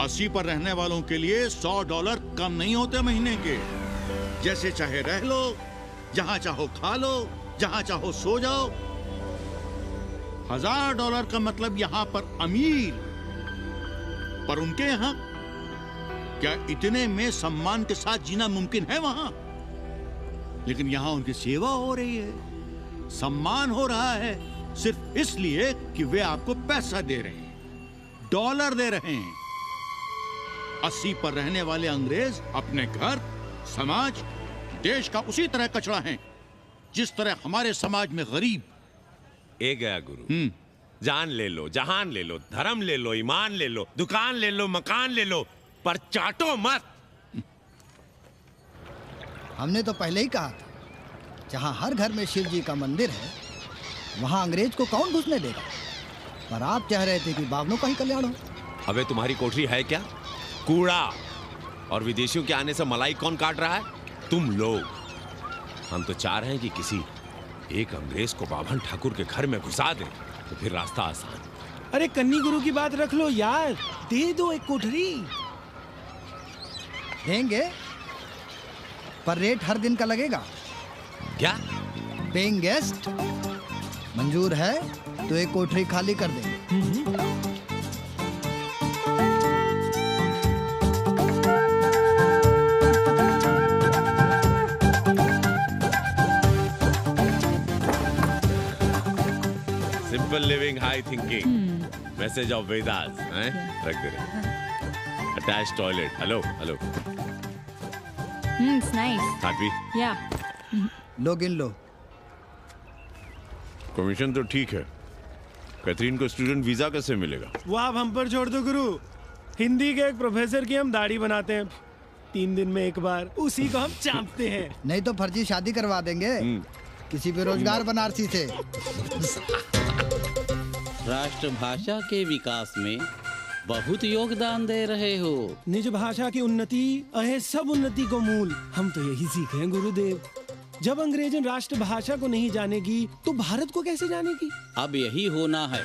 80 पर रहने वालों के लिए $100 कम नहीं होते महीने के। जैसे चाहे रह लो, जहां चाहो खा लो, जहां चाहो सो जाओ। $1000 का मतलब यहां पर अमीर, पर उनके यहां क्या इतने में सम्मान के साथ जीना मुमकिन है वहां? लेकिन यहां उनकी सेवा हो रही है, सम्मान हो रहा है, सिर्फ इसलिए कि वे आपको पैसा दे रहे हैं, डॉलर दे रहे हैं। 80 पर रहने वाले अंग्रेज अपने घर, समाज, देश का उसी तरह कचरा हैं जिस तरह हमारे समाज में गरीब। ए गया गुरु। जान ले लो, जहान ले लो, धर्म ले लो, ईमान ले लो, दुकान ले लो, मकान ले लो, पर चाटो मत। हमने तो पहले ही कहा था, जहां हर घर में शिव जी का मंदिर है, वहां अंग्रेज को कौन घुसने देगा। पर आप चाह रहे थे कि बावनों का ही कल्याण हो। अबे तुम्हारी कोठरी है क्या? कूड़ा। और विदेशियों के आने से मलाई कौन काट रहा है? तुम लोग। हम तो चाह रहे हैं कि किसी एक अंग्रेज को बाभन ठाकुर के घर में घुसा दें, तो फिर रास्ता आसान। अरे कन्नी गुरु की बात रख लो यार, दे दो एक कोठरी। देंगे, पर रेट हर दिन का लगेगा। क्या? पेइंग गेस्ट मंजूर है तो एक कोठरी खाली कर देंगे। Simple living, high thinking, message of Vedas. रख दे रहे। Attach toilet. Hello hello. It's nice. Happy? Yeah. लो गिन लो। कमीशन तो ठीक है, कैथरीन को स्टूडेंट वीजा कैसे मिलेगा? वो आप हम पर छोड़ दो गुरु। हिंदी के एक प्रोफेसर की हम दाढ़ी बनाते हैं 3 दिन में एक बार, उसी को हम चापते हैं। नहीं तो फर्जी शादी करवा देंगे किसी बेरोजगार बनारसी से। राष्ट्रभाषा के विकास में बहुत योगदान दे रहे हो। निज भाषा की उन्नति अहे सब उन्नति को मूल। हम तो यही सीखे हैं गुरुदेव। जब अंग्रेजन राष्ट्रभाषा को नहीं जानेगी तो भारत को कैसे जानेगी? अब यही होना है।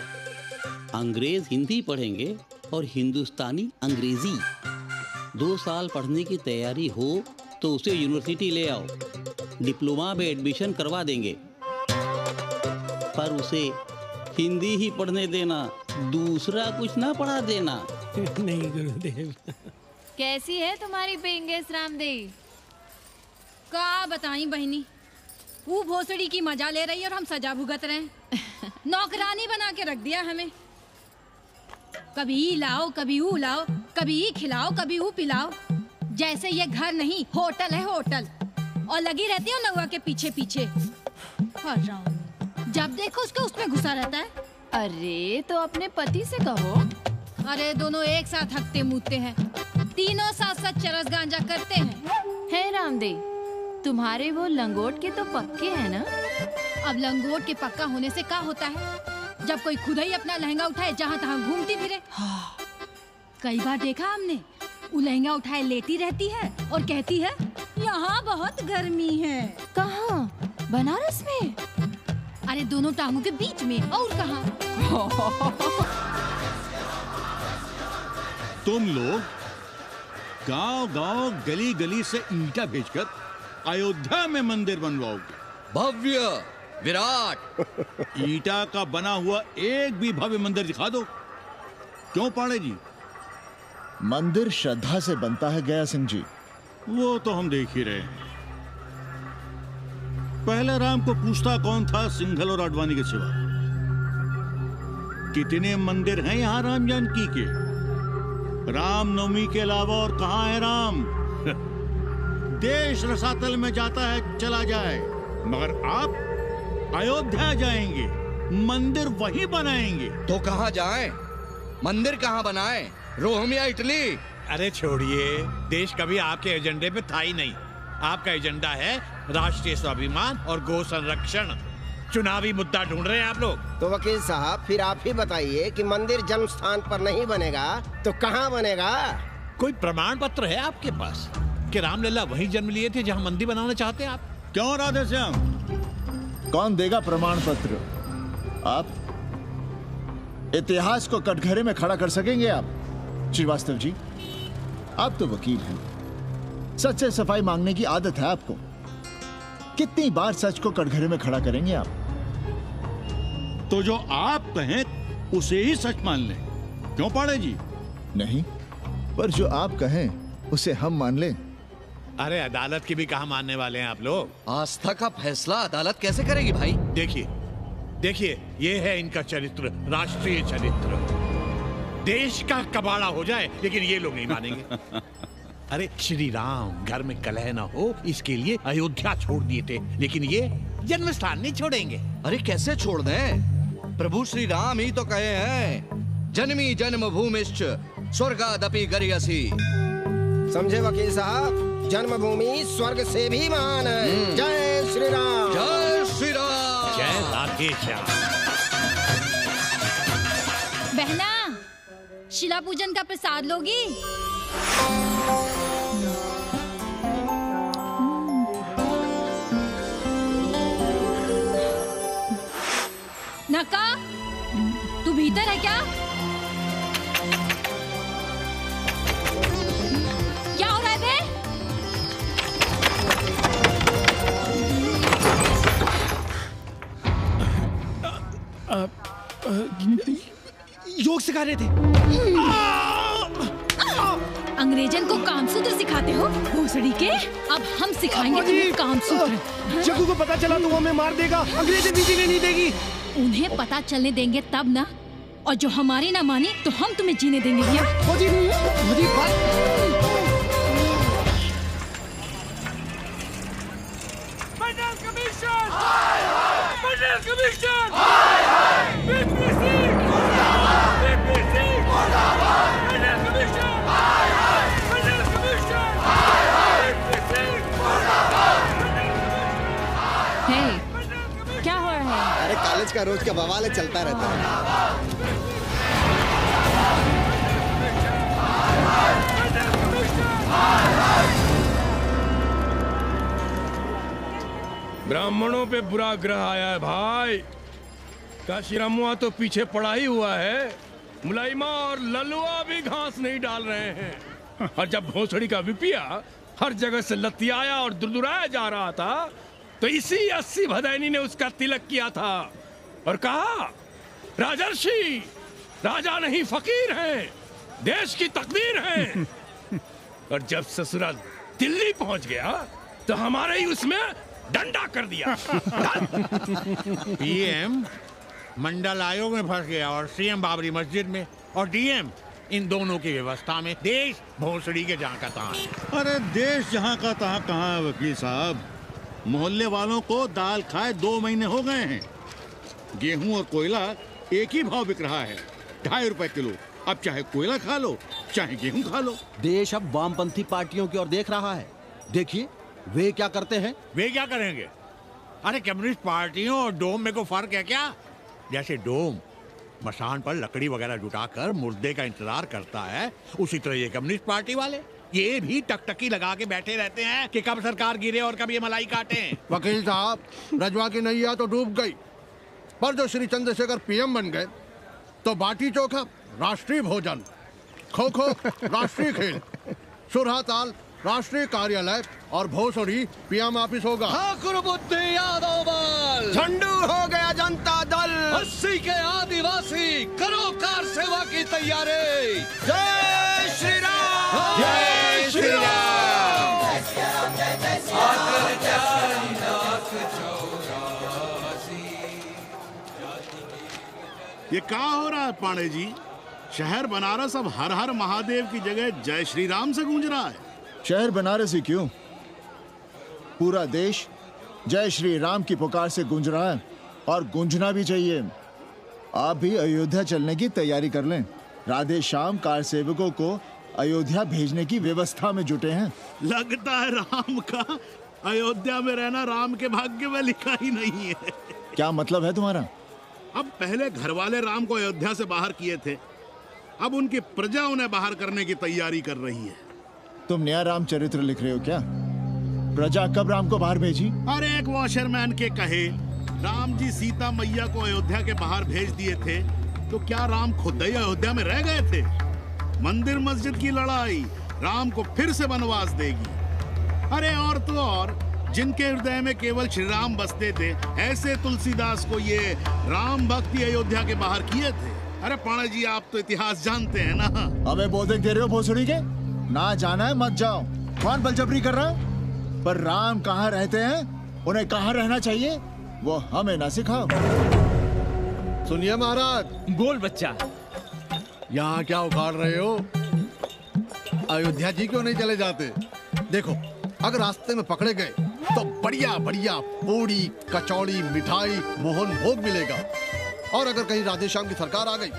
अंग्रेज हिंदी पढ़ेंगे और हिंदुस्तानी अंग्रेजी। 2 साल पढ़ने की तैयारी हो तो उसे यूनिवर्सिटी ले आओ, डिप्लोमा में एडमिशन करवा देंगे, पर उसे हिंदी ही पढ़ने देना, दूसरा कुछ ना पढ़ा देना। नहीं गुरुदेव। कैसी है तुम्हारी पेंगेस रामदेव? का बताई बहनी, वो भोसड़ी की मजा ले रही और हम सजा भुगत रहे हैं। नौकरानी बना के रख दिया हमें। कभी ई लाओ, कभी ऊ लाओ, कभी ई खिलाओ, कभी ऊ पिलाओ। जैसे ये घर नहीं होटल है होटल। और लगी रहती हो नौवा के पीछे पीछे। जब देखो उसको उसमें घुसा रहता है। अरे तो अपने पति से कहो। अरे दोनों एक साथ हकते मुँहते हैं, तीनों साथ साथ चरस गांजा करते हैं। है रामदेव, तुम्हारे वो लंगोट के तो पक्के हैं ना? अब लंगोट के पक्का होने से क्या होता है? जब कोई खुद ही अपना लहंगा उठाए जहाँ तहाँ घूमती फिरे। कई बार देखा हमने, वो लहंगा उठाए लेटी रहती है और कहती है यहाँ बहुत गर्मी है। कहाँ? बनारस में? अरे दोनों टांगों के बीच में। और कहाँ? तुम लोग गांव-गांव गली-गली से ईंटा भेजकर अयोध्या में मंदिर बनवाओगे। भव्य विराट ईंटा का बना हुआ एक भी भव्य मंदिर दिखा दो। क्यों पाड़े जी? मंदिर श्रद्धा से बनता है गया सिंह जी। वो तो हम देख ही रहे हैं। पहले राम को पूछता कौन था सिंघल और आडवाणी के सिवा? कितने मंदिर हैं यहाँ राम जानकी के? रामनवमी के अलावा और कहाँ है राम? देश रसातल में जाता है चला जाए, मगर आप अयोध्या जाएंगे, मंदिर वहीं बनाएंगे। तो कहाँ जाएं? मंदिर कहाँ बनाएं? रोम या इटली? अरे छोड़िए, देश कभी आपके एजेंडे पे था ही नहीं। आपका एजेंडा है राष्ट्रीय स्वाभिमान और गौ संरक्षण। चुनावी मुद्दा ढूंढ रहे हैं आप लोग। तो वकील साहब फिर आप ही बताइए कि मंदिर जन्म स्थान पर नहीं बनेगा तो कहाँ बनेगा? कोई प्रमाण पत्र है आपके पास कि रामलला वहीं जन्म लिए थे जहाँ मंदिर बनाना चाहते हैं आप? क्यों राधे श्याम? कौन देगा प्रमाण पत्र? आप इतिहास को कटघरे में खड़ा कर सकेंगे आप? श्रीवास्तव जी, आप तो वकील हैं, सच से सफाई मांगने की आदत है आपको। कितनी बार सच को कटघरे में खड़ा करेंगे आप? तो जो आप कहें उसे ही सच मान लें। क्यों पाड़े जी? नहीं, पर जो आप कहें उसे हम मान लें। अरे अदालत की भी कहाँ मानने वाले हैं आप लोग? आस्था का फैसला अदालत कैसे करेगी भाई? देखिए, ये है इनका चरित्र, राष्ट्रीय चरित्र। देश का कबाड़ा हो जाए लेकिन ये लोग नहीं मानेंगे। अरे श्री राम घर में कलह ना हो इसके लिए अयोध्या छोड़ दिए थे, लेकिन ये जन्म स्थान नहीं छोड़ेंगे। अरे कैसे छोड़ दें? प्रभु श्री राम ही तो कहे हैं, जन्मी जन्म भूमिश्च स्वर्गादपि गरियसी। समझे वकील साहब, जन्मभूमि स्वर्ग से भी महान है। जय श्री राम। जय श्री राम। जय राधे श्याम। बहना, शिला पूजन का प्रसाद लोगी? नका, तू भीतर है क्या? क्या हो रहा है बे? योग सिखा रहे थे। अंग्रेजन को कामसूत्र सिखाते हो भोसड़ी के? अब हम सिखाएंगे तुम्हें कामसूत्र। जग्गू को पता चला तो वो हमें मार देगा, अंग्रेजन भी जीने नहीं देगी। उन्हें पता चलने देंगे तब ना और जो हमारी ना माने तो हम तुम्हें जीने देंगे भैया। मंडल कमीशन! मंडल कमीशन! क्या हो रहा है? अरे कॉलेज का रोज का बवाल है, चलता रहता है। ब्राह्मणों पे बुरा ग्रह आया है भाई। काशीरामुआ तो पीछे पड़ा ही हुआ है, मुलाइमा और ललुआ भी घास नहीं डाल रहे हैं। और जब भोसड़ी का विपिया हर जगह से लतियाया और दुरदुराया जा रहा था, तो इसी 80 भदैनी ने उसका तिलक किया था और कहा, राजर्षि राजा नहीं फकीर हैं, देश की तकदीर हैं। और जब ससुराल दिल्ली पहुंच गया तो हमारे ही उसमें डंडा कर दिया। पीएम मंडल आयोग में फंस गया और सीएम बाबरी मस्जिद में, और डीएम इन दोनों की व्यवस्था में। देश भोसड़ी के जहाँ का तहाँ है। अरे देश जहाँ का तहाँ कहाँ है वकील साहब। मोहल्ले वालों को दाल खाए 2 महीने हो गए हैं। गेहूं और कोयला एक ही भाव बिक रहा है, 2.5 रुपए किलो। अब चाहे कोयला खा लो चाहे गेहूं खा लो। देश अब वामपंथी पार्टियों की ओर देख रहा है। देखिए वे क्या करते हैं। वे क्या करेंगे? अरे कम्युनिस्ट पार्टियों और डोम में को फर्क है क्या? जैसे डोम मसान पर लकड़ी वगैरह जुटाकर मुर्दे का इंतजार करता है, उसी तरह ये कम्युनिस्ट पार्टी वाले ये भी टकटकी लगा के बैठे रहते हैं कि कब सरकार गिरे और कब ये मलाई काटे। वकील साहब, रजवा की नैया तो डूब गई, पर जो श्री चंद्रशेखर पीएम बन गए तो बाटी चोखा राष्ट्रीय भोजन, खो खो राष्ट्रीय खेल, सुरहा ताल राष्ट्रीय कार्यालय और भोसड़ी पीएम ऑफिस होगा। ठाकुर बुद्धि यादव बल, झंडू हो गया जनता दल, 80 के आदिवासी करो कार सेवा की तैयारी। जय श्री राम, जय श्री राम। ये क्या हो रहा है पांडे जी? शहर बनारस अब हर हर महादेव की जगह जय श्री राम से गूंज रहा है। शहर बनारस ही क्यों, पूरा देश जय श्री राम की पुकार से गूंज रहा है और गूंजना भी चाहिए। आप भी अयोध्या चलने की तैयारी कर लें। राधे श्याम कार सेवकों को अयोध्या भेजने की व्यवस्था में जुटे हैं। लगता है राम का अयोध्या में रहना राम के भाग्य में लिखा ही नहीं है। क्या मतलब है तुम्हारा? अब पहले घर वाले राम को अयोध्या से बाहर किए थे, अब उनकी प्रजा उन्हें बाहर करने की तैयारी कर रही है। तुम नया रामचरित्र लिख रहे हो क्या? प्रजा कब राम को बाहर भेजी? अरे एक वॉशरमैन के कहे राम जी सीता मैया को अयोध्या के बाहर भेज दिए थे, तो क्या राम खुद ही अयोध्या में रह गए थे? मंदिर मस्जिद की लड़ाई राम को फिर से वनवास देगी। अरे और तो और, जिनके हृदय में केवल श्री राम बसते थे, ऐसे तुलसीदास को ये राम भक्ति अयोध्या के बाहर किए थे। अरे पाणा जी, आप तो इतिहास जानते हैं ना। हमें बोधक दे रहे हो भोसड़ी के? ना जाना है मत जाओ। कौन बलजबरी कर रहा है? पर राम कहाँ रहते हैं, उन्हें कहाँ रहना चाहिए, वो हमें ना सिखाओ। सुनिए महाराज। बोल बच्चा। यहाँ क्या उखाड़ रहे हो? अयोध्या जी क्यों नहीं चले जाते? देखो, अगर रास्ते में पकड़े गए तो बढ़िया बढ़िया पूड़ी कचौड़ी मिठाई मोहन भोग मिलेगा। और अगर कहीं राधेश्याम की सरकार आ गई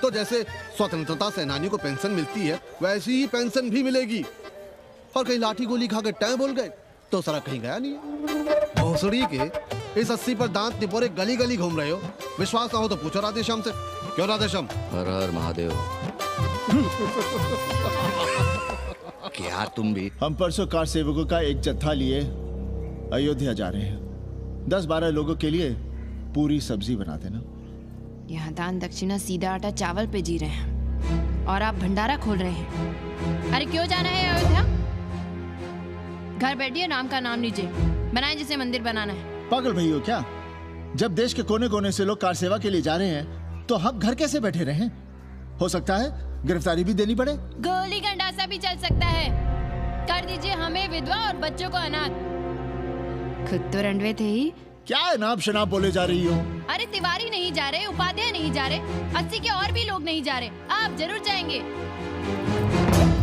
तो जैसे स्वतंत्रता सेनानियों को पेंशन मिलती है, वैसी ही पेंशन भी मिलेगी। और कहीं लाठी गोली खा के टैं बोल गए तो सारा कहीं गया नहीं है। भोसड़ी के इस 80 पर दांत निपोरे गली गली घूम रहे हो। विश्वास ना हो तो पूछो राधेश्याम से। क्यों राधेश्याम? हर हर महादेव। क्या तुम भी? हम परसों कार सेवकों का एक जत्था लिए अयोध्या जा रहे हैं। 10-12 लोगों के लिए पूरी सब्जी बना देना। यहाँ दान दक्षिणा सीधा आटा चावल पे जी रहे हैं और आप भंडारा खोल रहे हैं। अरे क्यों जाना है अयोध्या? घर बैठिए, राम का नाम लीजिए, बनाए जिसे मंदिर बनाना है। पागल भई हो क्या? जब देश के कोने कोने से लोग कार सेवा के लिए जा रहे हैं तो हम घर कैसे बैठे रहें? हो सकता है गिरफ्तारी भी देनी पड़े। गोली गंडासा भी चल सकता है। कर दीजिए हमें विधवा और बच्चों को अनाथ। खुद तो रंडवे थे ही, क्या नाप शनाप बोले जा रही हो? अरे तिवारी नहीं जा रहे, उपाध्याय नहीं जा रहे, 80 के और भी लोग नहीं जा रहे। आप जरूर जाएंगे।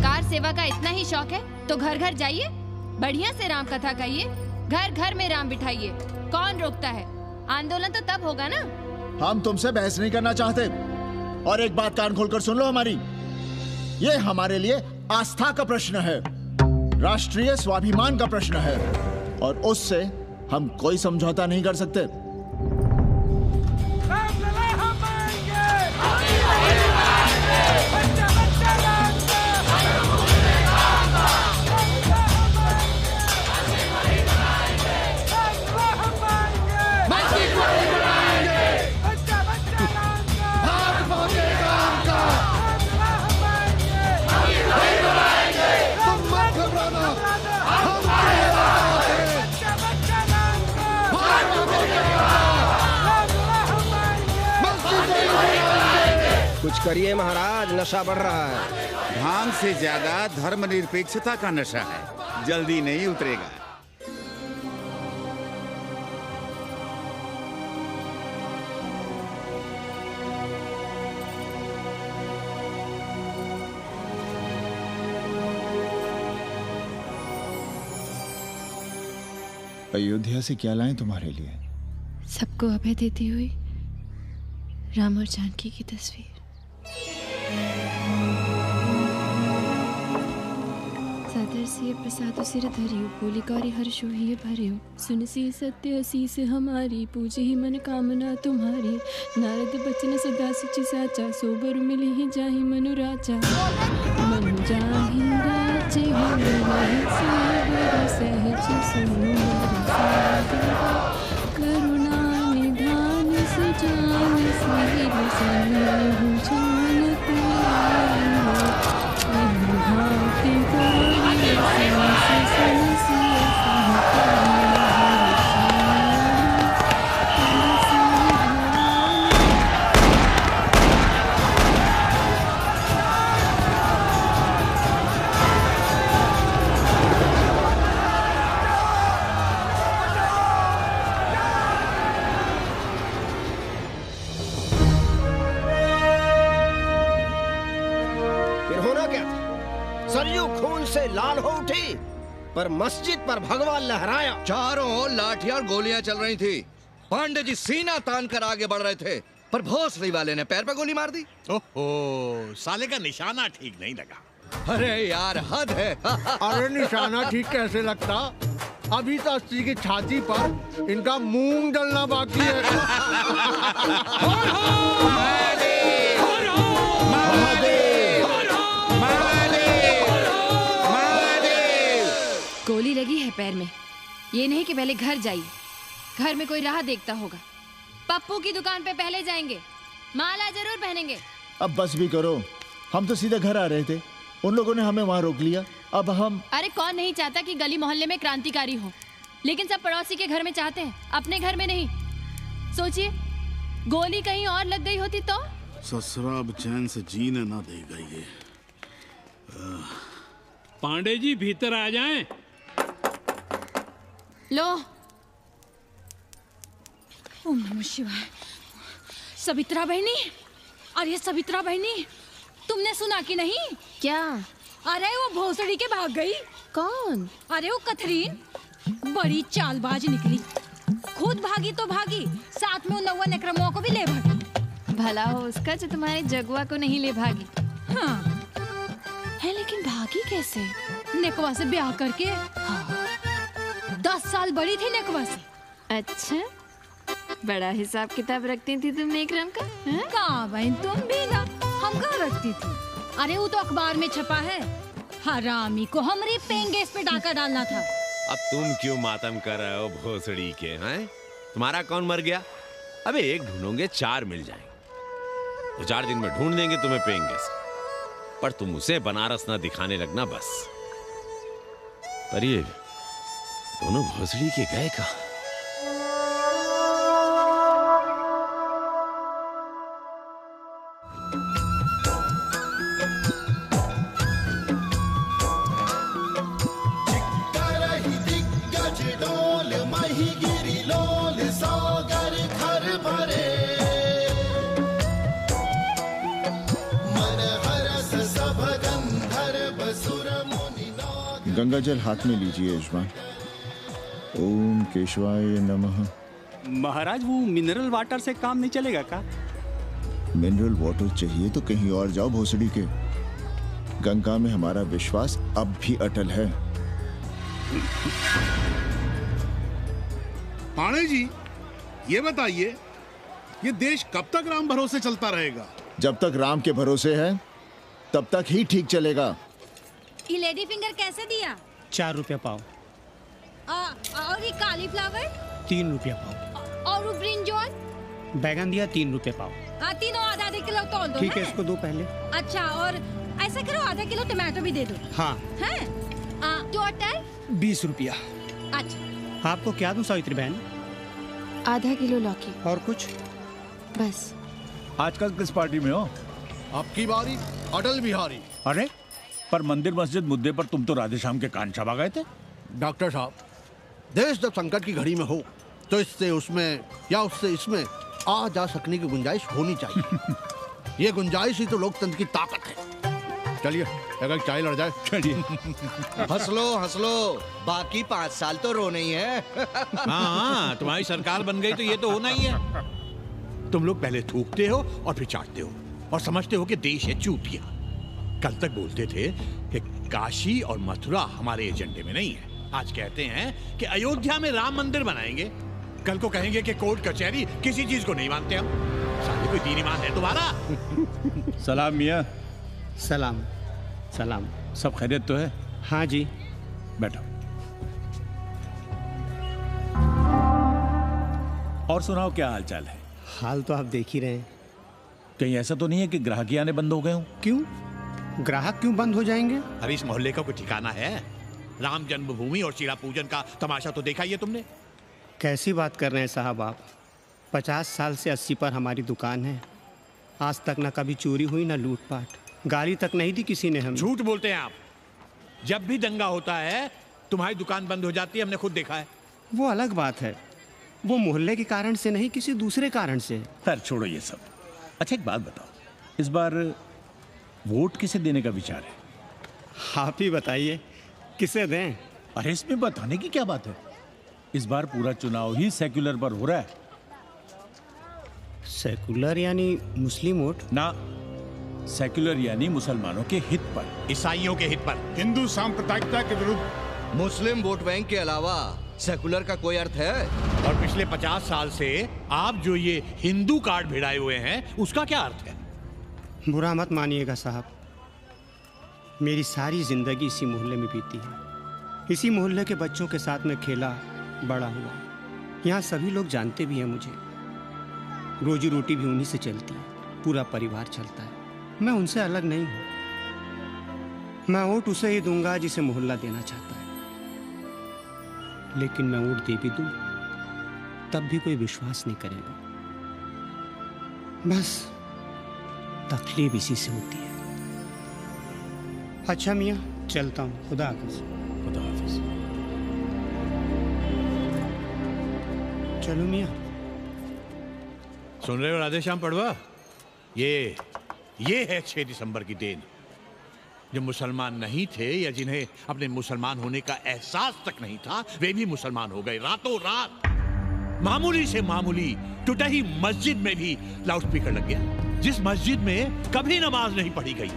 कार सेवा का इतना ही शौक है तो घर घर जाइए, बढ़िया से राम कथा कहिए, घर घर में राम बिठाइए। कौन रोकता है? आंदोलन तो तब होगा ना। हम तुमसे बहस नहीं करना चाहते। और एक बात कान खोलकर सुन लो हमारी, ये हमारे लिए आस्था का प्रश्न है, राष्ट्रीय स्वाभिमान का प्रश्न है, और उससे हम कोई समझौता नहीं कर सकते। कुछ करिए महाराज, नशा बढ़ रहा है। भांग से ज्यादा धर्मनिरपेक्षता का नशा है, जल्दी नहीं उतरेगा। अयोध्या से क्या लाएं तुम्हारे लिए? सबको अभय देती हुई राम और जानकी की तस्वीर। सादर सिय प्रसाद सिर धरियो, बोली कौरी हर्षो ही भरियो, सुन सी सत्य असीस हमारी, पूजे ही मन कामना तुम्हारी, नारद बचन सदा सच साचा, सोबर मिली ही जाहि मनु राजा, मनु जाहि राजे सहज सुनो करुणा निधान सुजान सिर सनहु जानत हाथी गौरी सांस सनसिय सरयू खून से लाल हो उठी, पर मस्जिद पर भगवा लहराया। चारों ओर लाठियां और गोलियां चल रही थी। पांडे जी सीना तान कर आगे बढ़ रहे थे, पर भोसड़ी वाले ने पैर पर गोली मार दी। ओहो, साले का निशाना ठीक नहीं लगा। अरे यार हद है। अरे निशाना ठीक कैसे लगता? अभी तो 80 की छाती पर इनका मूंग डलना बाकी है। गोली लगी है पैर में, ये नहीं कि पहले घर जाइए, घर में कोई राह देखता होगा। पप्पू की दुकान पे पहले जाएंगे, माला जरूर पहनेंगे। अब बस भी करो, हम तो सीधे घर आ रहे थे, उन लोगों ने हमें वहाँ रोक लिया। अब हम अरे कौन नहीं चाहता कि गली मोहल्ले में क्रांतिकारी हो, लेकिन सब पड़ोसी के घर में चाहते हैं, अपने घर में नहीं। सोचिए, गोली कहीं और लग गई होती तो? ससुरा अब चैन से जीने ना देगा ये। पांडे जी भीतर आ जाएं। लो। ओम नमः शिवाय। सवित्रा बहनी, अरे सवित्रा बहनी, तुमने सुना कि नहीं? क्या? अरे वो भोसड़ी के भाग गई। कौन? अरे वो कथरीन, बड़ी चालबाज निकली। खुद भागी तो भागी, साथ में उन 9 नक्रमुआ को भी ले भागी। भला हो उसका जो तुम्हारे जगुआ को नहीं ले भागी। हाँ है, लेकिन भागी कैसे? नेकवा से ब्याह करके। हाँ। 10 साल बड़ी थी नेकवा से। अच्छा, बड़ा हिसाब किताब रखती थी तुम नेकरम का? कहाँ बहन, तुम भी ना, हम कहाँ रखती थी? अरे वो तो अखबार में छपा है, हरामी को हमरे पेंगेस पे डाका डालना था। अब तुम क्यों मातम कर रहे हो भोसड़ी के? हैं? तुम्हारा कौन मर गया? अबे एक ढूंढोगे 4 मिल जाएंगे, तो 4 दिन में ढूंढ देंगे तुम्हें पेंगेस, पर तुम उसे बनारस ना दिखाने लगना बस। पर ये दोनों भोसड़ी के गए कहाँ? गंगा जल हाथ में लीजिए यजमान। ओम केशवाय नमः। महाराज वो मिनरल वाटर से काम नहीं चलेगा का? मिनरल वाटर चाहिए तो कहीं और जाओ भोसड़ी के। गंगा में हमारा विश्वास अब भी अटल है। पाणे जी, ये बताइए, ये देश कब तक राम भरोसे चलता रहेगा? जब तक राम के भरोसे है तब तक ही ठीक चलेगा। ये लेडी फिंगर कैसे दिया? 4 रुपया पाव। और ये कालीफ्लावर? 3 रुपया पाव। और वो ब्रिंजॉल? बैगन दिया 3 रुपये पाव। तीनों आधा किलो तोल दो। ठीक है, इसको दो पहले। अच्छा, और ऐसा करो आधा किलो टमाटो भी दे दो। हाँ। हैं? टोटल 20 रुपया। अच्छा। आपको क्या दूं सावित्री बहन? आधा किलो लौकी। और कुछ? बस। आजकल किस पार्टी में हो? आपकी बारी अटल बिहारी। अरे पर मंदिर मस्जिद मुद्दे पर तुम तो राधेश्याम के कान चबा गए थे। डॉक्टर साहब, देश जब संकट की घड़ी में हो तो इससे उसमें या उससे इसमें आ जा सकने की गुंजाइश होनी चाहिए। ये गुंजाइश ही तो लोकतंत्र की ताकत है। चलिए अगर चाय लड़ जाए। चलिए। हंस लो, बाकी 5 साल तो रोना ही है। हाँ, तुम्हारी सरकार बन गई तो ये तो होना ही है। तुम लोग पहले थूकते हो और फिर चाटते हो और समझते हो कि देश है चूतिया। कल तक बोलते थे कि काशी और मथुरा हमारे एजेंडे में नहीं है। आज कहते हैं कि अयोध्या में राम मंदिर बनाएंगे। कल को कहेंगे कि कोर्ट कचहरी किसी चीज को नहीं मानते हम। साले कोई दीन ईमान है तुम्हारा? सलाम मियाँ। सलाम। सलाम। सब खैरियत तो है? हाँ जी। बैठो। और सुनाओ, क्या हाल चाल है? हाल तो आप देख ही रहे हैं। कहीं ऐसा तो नहीं है कि ग्राहकी आने बंद हो गए हो? क्यों? ग्राहक क्यों बंद हो जाएंगे? अरे इस मोहल्ले का कोई ठिकाना है? राम जन्मभूमि और सीड़ा पूजन का तमाशा तो देखा ही है तुमने। कैसी बात कर रहे हैं साहब आप? 50 साल से 80 पर हमारी दुकान है। आज तक ना कभी चोरी हुई ना लूटपाट, गाली तक नहीं दी किसी ने हमें। झूठ बोलते हैं आप। जब भी दंगा होता है तुम्हारी दुकान बंद हो जाती है, हमने खुद देखा है। वो अलग बात है, वो मोहल्ले के कारण से नहीं, किसी दूसरे कारण से। खैर छोड़ो ये सब। अच्छा एक बात बताओ, इस बार वोट किसे देने का विचार है? आप ही बताइए, किसे दें? अरे इसमें बताने की क्या बात है? इस बार पूरा चुनाव ही सेक्युलर पर हो रहा है। सेक्युलर यानी मुस्लिम वोट? ना, सेक्युलर यानी मुसलमानों के हित पर, ईसाइयों के हित पर, हिंदू सांप्रदायिकता के विरुद्ध। मुस्लिम वोट बैंक के अलावा सेकुलर का कोई अर्थ है? और पिछले 50 साल से आप जो ये हिंदू कार्ड भिड़ाए हुए हैं उसका क्या अर्थ है? बुरा मत मानिएगा साहब, मेरी सारी जिंदगी इसी मोहल्ले में बीती है। इसी मोहल्ले के बच्चों के साथ में खेला बड़ा हुआ। यहाँ सभी लोग जानते भी हैं मुझे। रोजी रोटी भी उन्हीं से चलती है, पूरा परिवार चलता है। मैं उनसे अलग नहीं हूँ। मैं वोट उसे ही दूंगा जिसे मोहल्ला देना चाहता है। लेकिन मैं वोट दे भी दूं तब भी कोई विश्वास नहीं करेगा। बस तकलीफ इसी से होती है। अच्छा मियाँ, चलता हूँ। खुदा हाफिज। खुदा हाफिज। चलो मियाँ। सुन रहे हो राधेश्याम पड़वा? ये है 6 दिसंबर की देन। जो मुसलमान नहीं थे या जिन्हें अपने मुसलमान होने का एहसास तक नहीं था, वे भी मुसलमान हो गए रातों रात। मामूली से मामूली टूटी मस्जिद में भी लाउडस्पीकर लग गया। जिस मस्जिद में कभी नमाज नहीं पढ़ी गई,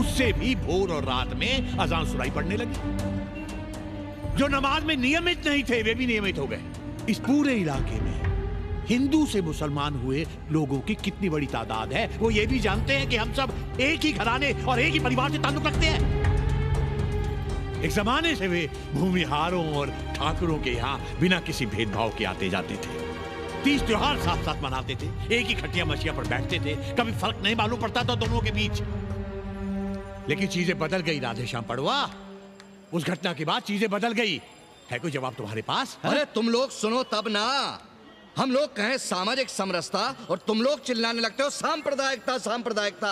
उससे भी भोर और रात में अजान सुनाई पड़ने लगी। जो नमाज में नियमित नहीं थे, वे भी नियमित हो गए। इस पूरे इलाके में हिंदू से मुसलमान हुए लोगों की कितनी बड़ी तादाद है, वो ये भी जानते हैं कि हम सब एक ही घराने और एक ही परिवार से ताल्लुक रखते हैं। एक जमाने से वे भूमिहारों और ठाकुरों के यहाँ बिना किसी भेदभाव के आते जाते थे। 30 त्योहार साथ साथ मनाते थे, एक ही खटिया मछिया पर बैठते थे, कभी फर्क नहीं मालूम पड़ता था दोनों के बीच। लेकिन चीजें बदल गई राधेश्याम पड़वा। उस घटना के बाद चीजें बदल गई। है कोई जवाब तुम्हारे पास? अरे तुम लोग सुनो तब ना। हम लोग कहें सामाजिक समरसता और तुम लोग चिल्लाने लगते हो सांप्रदायिकता सांप्रदायिकता।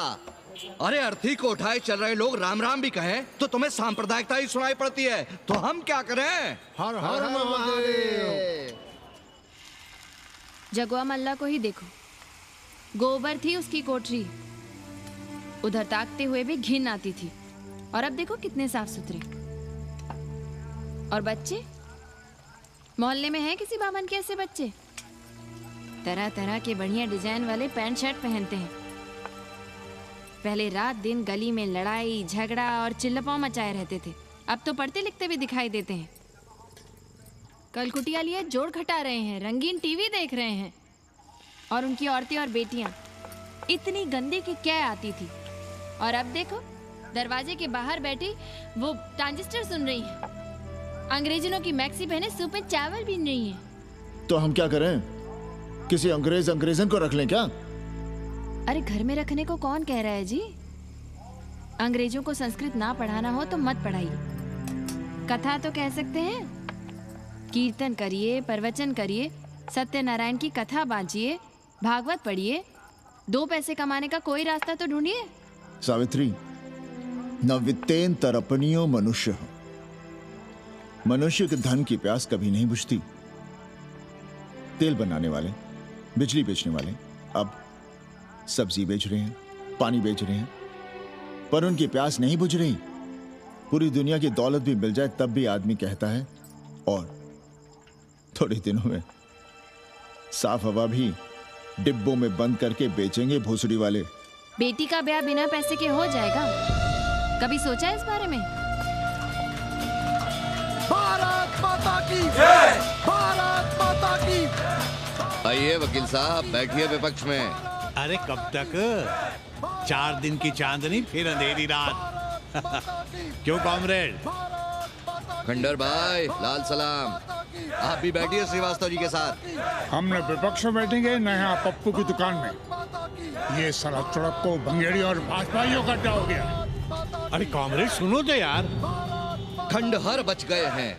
अरे अर्थी को उठाए चल रहे लोग राम राम भी कहें तो तुम्हें सांप्रदायिकता ही सुनाई पड़ती है। तो हम क्या करें? हर हर महादेव। जगवा मल्ला को ही देखो, गोबर थी उसकी कोठरी, उधर ताकते हुए भी घिन आती थी। और अब देखो कितने साफ सुथरे। और बच्चे मोहल्ले में हैं किसी बामन के ऐसे बच्चे? तरह तरह के बढ़िया डिजाइन वाले पैंट शर्ट पहनते हैं। पहले रात दिन गली में लड़ाई झगड़ा और चिल्लापाव मचाए रहते थे, अब तो पढ़ते लिखते भी दिखाई देते हैं। कल कुटिया लिए जोड़ खटा रहे हैं, रंगीन टीवी देख रहे हैं। और उनकी औरतें और बेटियां इतनी गंदे की क्या आती थी, और अब देखो दरवाजे के बाहर बैठी वो ट्रांजिस्टर सुन रही हैं। अंग्रेजनों की मैक्सी बहनें सूप में चावल भी नहीं है। तो हम क्या करें? किसी अंग्रेजन को रख लें क्या? अरे घर में रखने को कौन कह रहा है जी? अंग्रेजों को संस्कृत ना पढ़ाना हो तो मत पढ़ाइए। कथा तो कह सकते हैं, कीर्तन करिए, प्रवचन करिए, सत्यनारायण की कथा बांचिए, भागवत पढ़िए, 2 पैसे कमाने का कोई रास्ता तो ढूंढिए। सावित्री, न वित्तेन तरपनियो मनुष्य। मनुष्य के धन की प्यास कभी नहीं बुझती। तेल बनाने वाले, बिजली बेचने वाले अब सब्जी बेच रहे हैं, पानी बेच रहे हैं, पर उनकी प्यास नहीं बुझ रही। पूरी दुनिया की दौलत भी मिल जाए तब भी आदमी कहता है, और थोड़े दिनों में साफ हवा भी डिब्बों में बंद करके बेचेंगे भोसड़ी वाले। बेटी का ब्याह बिना पैसे के हो जाएगा? कभी सोचा है इस बारे में? भारत माता की जय! भारत माता की। आइए वकील साहब, बैठिए विपक्ष में। अरे कब तक? 4 दिन की चांदनी फिर अंधेरी रात। क्यों कॉमरेड? खंडर भाई, लाल सलाम। आप भी बैठिए श्रीवास्तव जी के साथ। हम न विपक्ष में बैठेंगे न यहाँ पप्पू की दुकान में। ये साला चुड़क को भंगेड़ी और भाजपाइयों का अड्डा हो गया। अरे कॉमरेड सुनो तो यार। खंडहर बच गए हैं,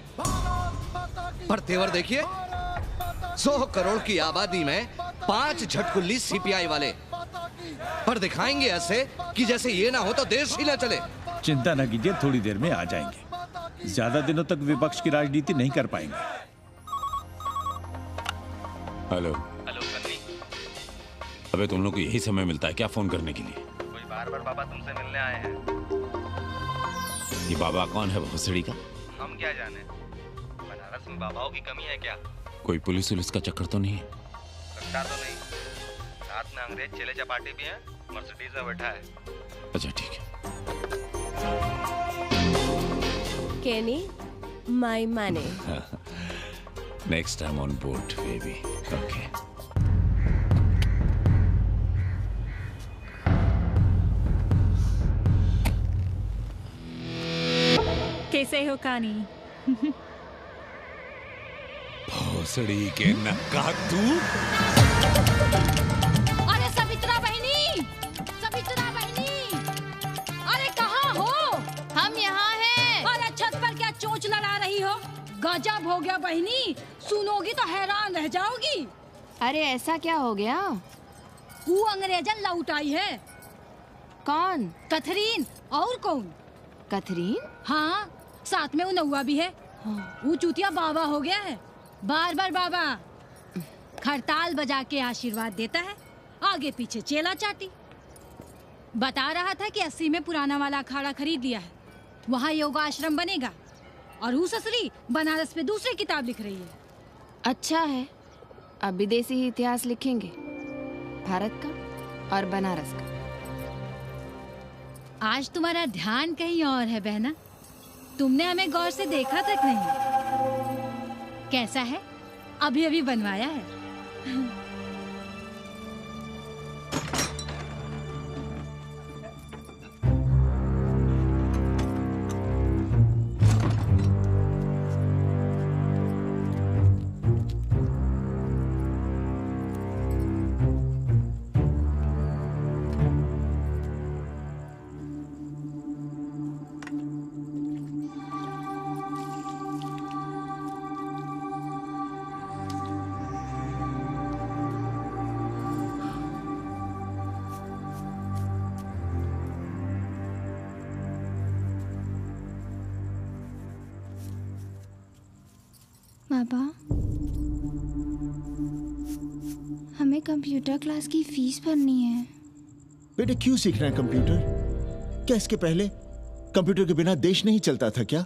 पर तेवर देखिए, 100 करोड़ की आबादी में 5 झटकुल्ली सीपीआई वाले, पर दिखाएंगे ऐसे कि जैसे ये ना हो तो देश ही ना चले। चिंता न कीजिए, थोड़ी देर में आ जाएंगे। ज्यादा दिनों तक विपक्ष की राजनीति नहीं कर पाएंगे। हेलो सन्नी। अबे तुम लोग को यही समय मिलता है क्या फोन करने के लिए? कोई बार-बार बाबा तुमसे मिलने आए हैं। ये बाबा कौन है भोसड़ी का? हम क्या जाने, बनारस में बाबाओं की कमी है क्या? कोई पुलिस का चक्कर तो नहीं है? लगता तो नहीं। साथ में अंग्रेज चेले चपाटी भी हैं, मर्सिडीज में बैठा है। अच्छा ठीक है। Kenny, my money. Next time on board, baby. Okay. कैसे हो कानी? भोसड़ी के नक्का तू। अरे सवित्रा बहनी, सवित्रा बहनी, अरे कहाँ हो? हम यहाँ हैं। अरे छत पर क्या चोंच लड़ा रही हो? गजब हो गया बहनी, सुनोगी तो हैरान रह जाओगी। अरे ऐसा क्या हो गया? वो अंग्रेजन लौट आई है। कौन? कथरीन। और कौन? कथरीन? हाँ, साथ में वो नौआ भी है। वो चूतिया बाबा हो गया है। बार बार बाबा खड़ताल बजा के आशीर्वाद देता है, आगे पीछे चेला चाटी। बता रहा था कि 80 में पुराना वाला अखाड़ा खरीद लिया है, वहाँ योगा आश्रम बनेगा। और वो ससुरी बनारस में दूसरी किताब लिख रही है। अच्छा है, अब विदेशी ही इतिहास लिखेंगे, भारत का और बनारस का। आज तुम्हारा ध्यान कहीं और है बहना, तुमने हमें गौर से देखा तक नहीं। कैसा है? अभी अभी बनवाया है। बाबा, हमें कंप्यूटर क्लास की फीस भरनी है। बेटे क्यों सीखना है कंप्यूटर? क्या इसके पहले कंप्यूटर के बिना देश नहीं चलता था क्या?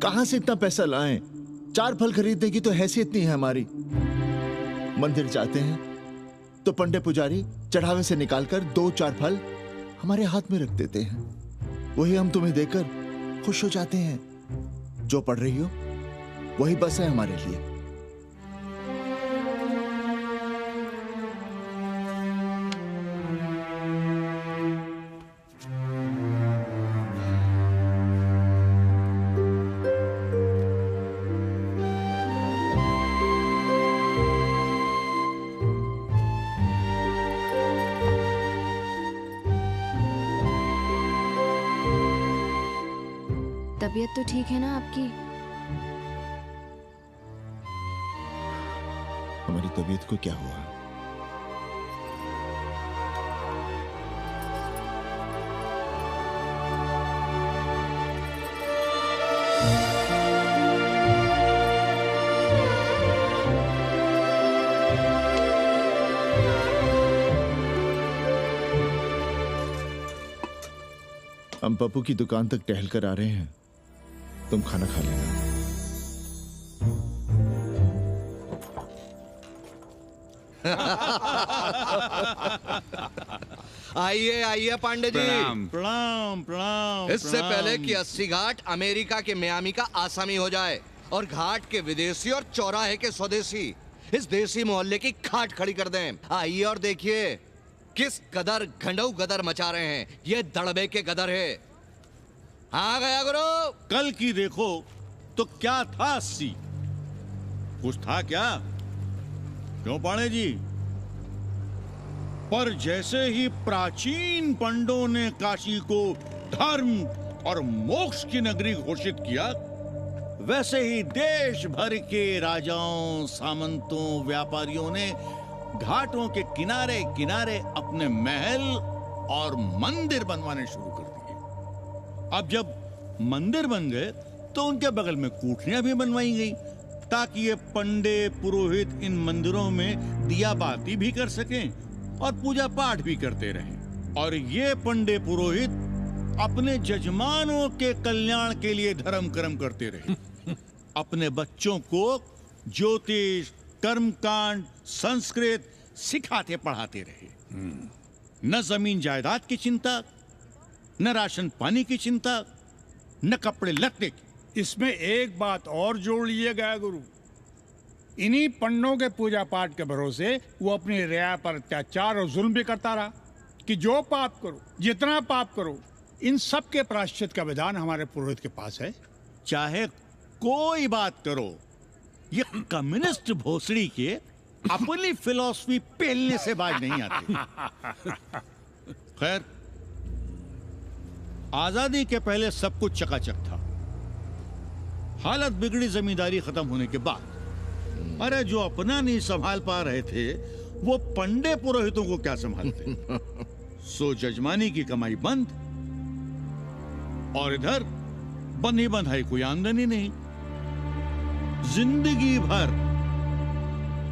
कहां से इतना पैसा लाएं? 4 फल खरीदने की तो हैसियत नहीं है हमारी। मंदिर जाते हैं तो पंडे पुजारी चढ़ावे से निकालकर 2-4 फल हमारे हाथ में रख देते हैं। वही हम तुम्हें देकर खुश हो जाते हैं। जो पढ़ रही हो वही बस है हमारे लिए। तबीयत तो ठीक है ना आपकी? हमारी तबीयत को क्या हुआ? हम पप्पू की दुकान तक टहल कर आ रहे हैं, तुम खाना खा लेना। आइए आइए पांडे जी। प्रणाम प्रणाम प्रणाम। इससे पहले कि 80 घाट अमेरिका के मियामी का आसामी हो जाए और घाट के विदेशी और चौराहे के स्वदेशी इस देसी मोहल्ले की खाट खड़ी कर दें, आइए और देखिए किस कदर घंडऊ गदर मचा रहे हैं। ये दड़बे के गदर है। हाँ गया गुरु। कल की देखो तो क्या था 80? कुछ था क्या? क्यों पांडे जी? पर जैसे ही प्राचीन पंडों ने काशी को धर्म और मोक्ष की नगरी घोषित किया, वैसे ही देश भर के राजाओं, सामंतों, व्यापारियों ने घाटों के किनारे किनारे अपने महल और मंदिर बनवाने शुरू कर दिए। अब जब मंदिर बन गए तो उनके बगल में कोठरियां भी बनवाई गई ताकि ये पंडे पुरोहित इन मंदिरों में दिया बाती भी कर सकें और पूजा पाठ भी करते रहें। और ये पंडे पुरोहित अपने जजमानों के कल्याण के लिए धर्म कर्म करते रहे। अपने बच्चों को ज्योतिष, कर्मकांड, संस्कृत सिखाते पढ़ाते रहे। न जमीन जायदाद की चिंता, न राशन पानी की चिंता, न कपड़े लत्ते की। इसमें एक बात और जोड़ लिया गया गुरु, इन्हीं पंडों के पूजा पाठ के भरोसे वो अपनी रिया पर अत्याचार और जुल्म भी करता रहा कि जो पाप करो, जितना पाप करो, इन सब के प्रायश्चित का विधान हमारे पुरोहित के पास है। चाहे कोई बात करो, ये कम्युनिस्ट भोसड़ी के अपनी फिलॉसफी पेलने से बाज नहीं आती। खैर, आजादी के पहले सब कुछ चकाचक था। हालत बिगड़ी जमींदारी खत्म होने के बाद। अरे जो अपना नहीं संभाल पा रहे थे वो पंडे पुरोहितों को क्या संभालते। सो जजमानी की कमाई बंद और इधर बंधी बंधाई कोई आमदनी नहीं। जिंदगी भर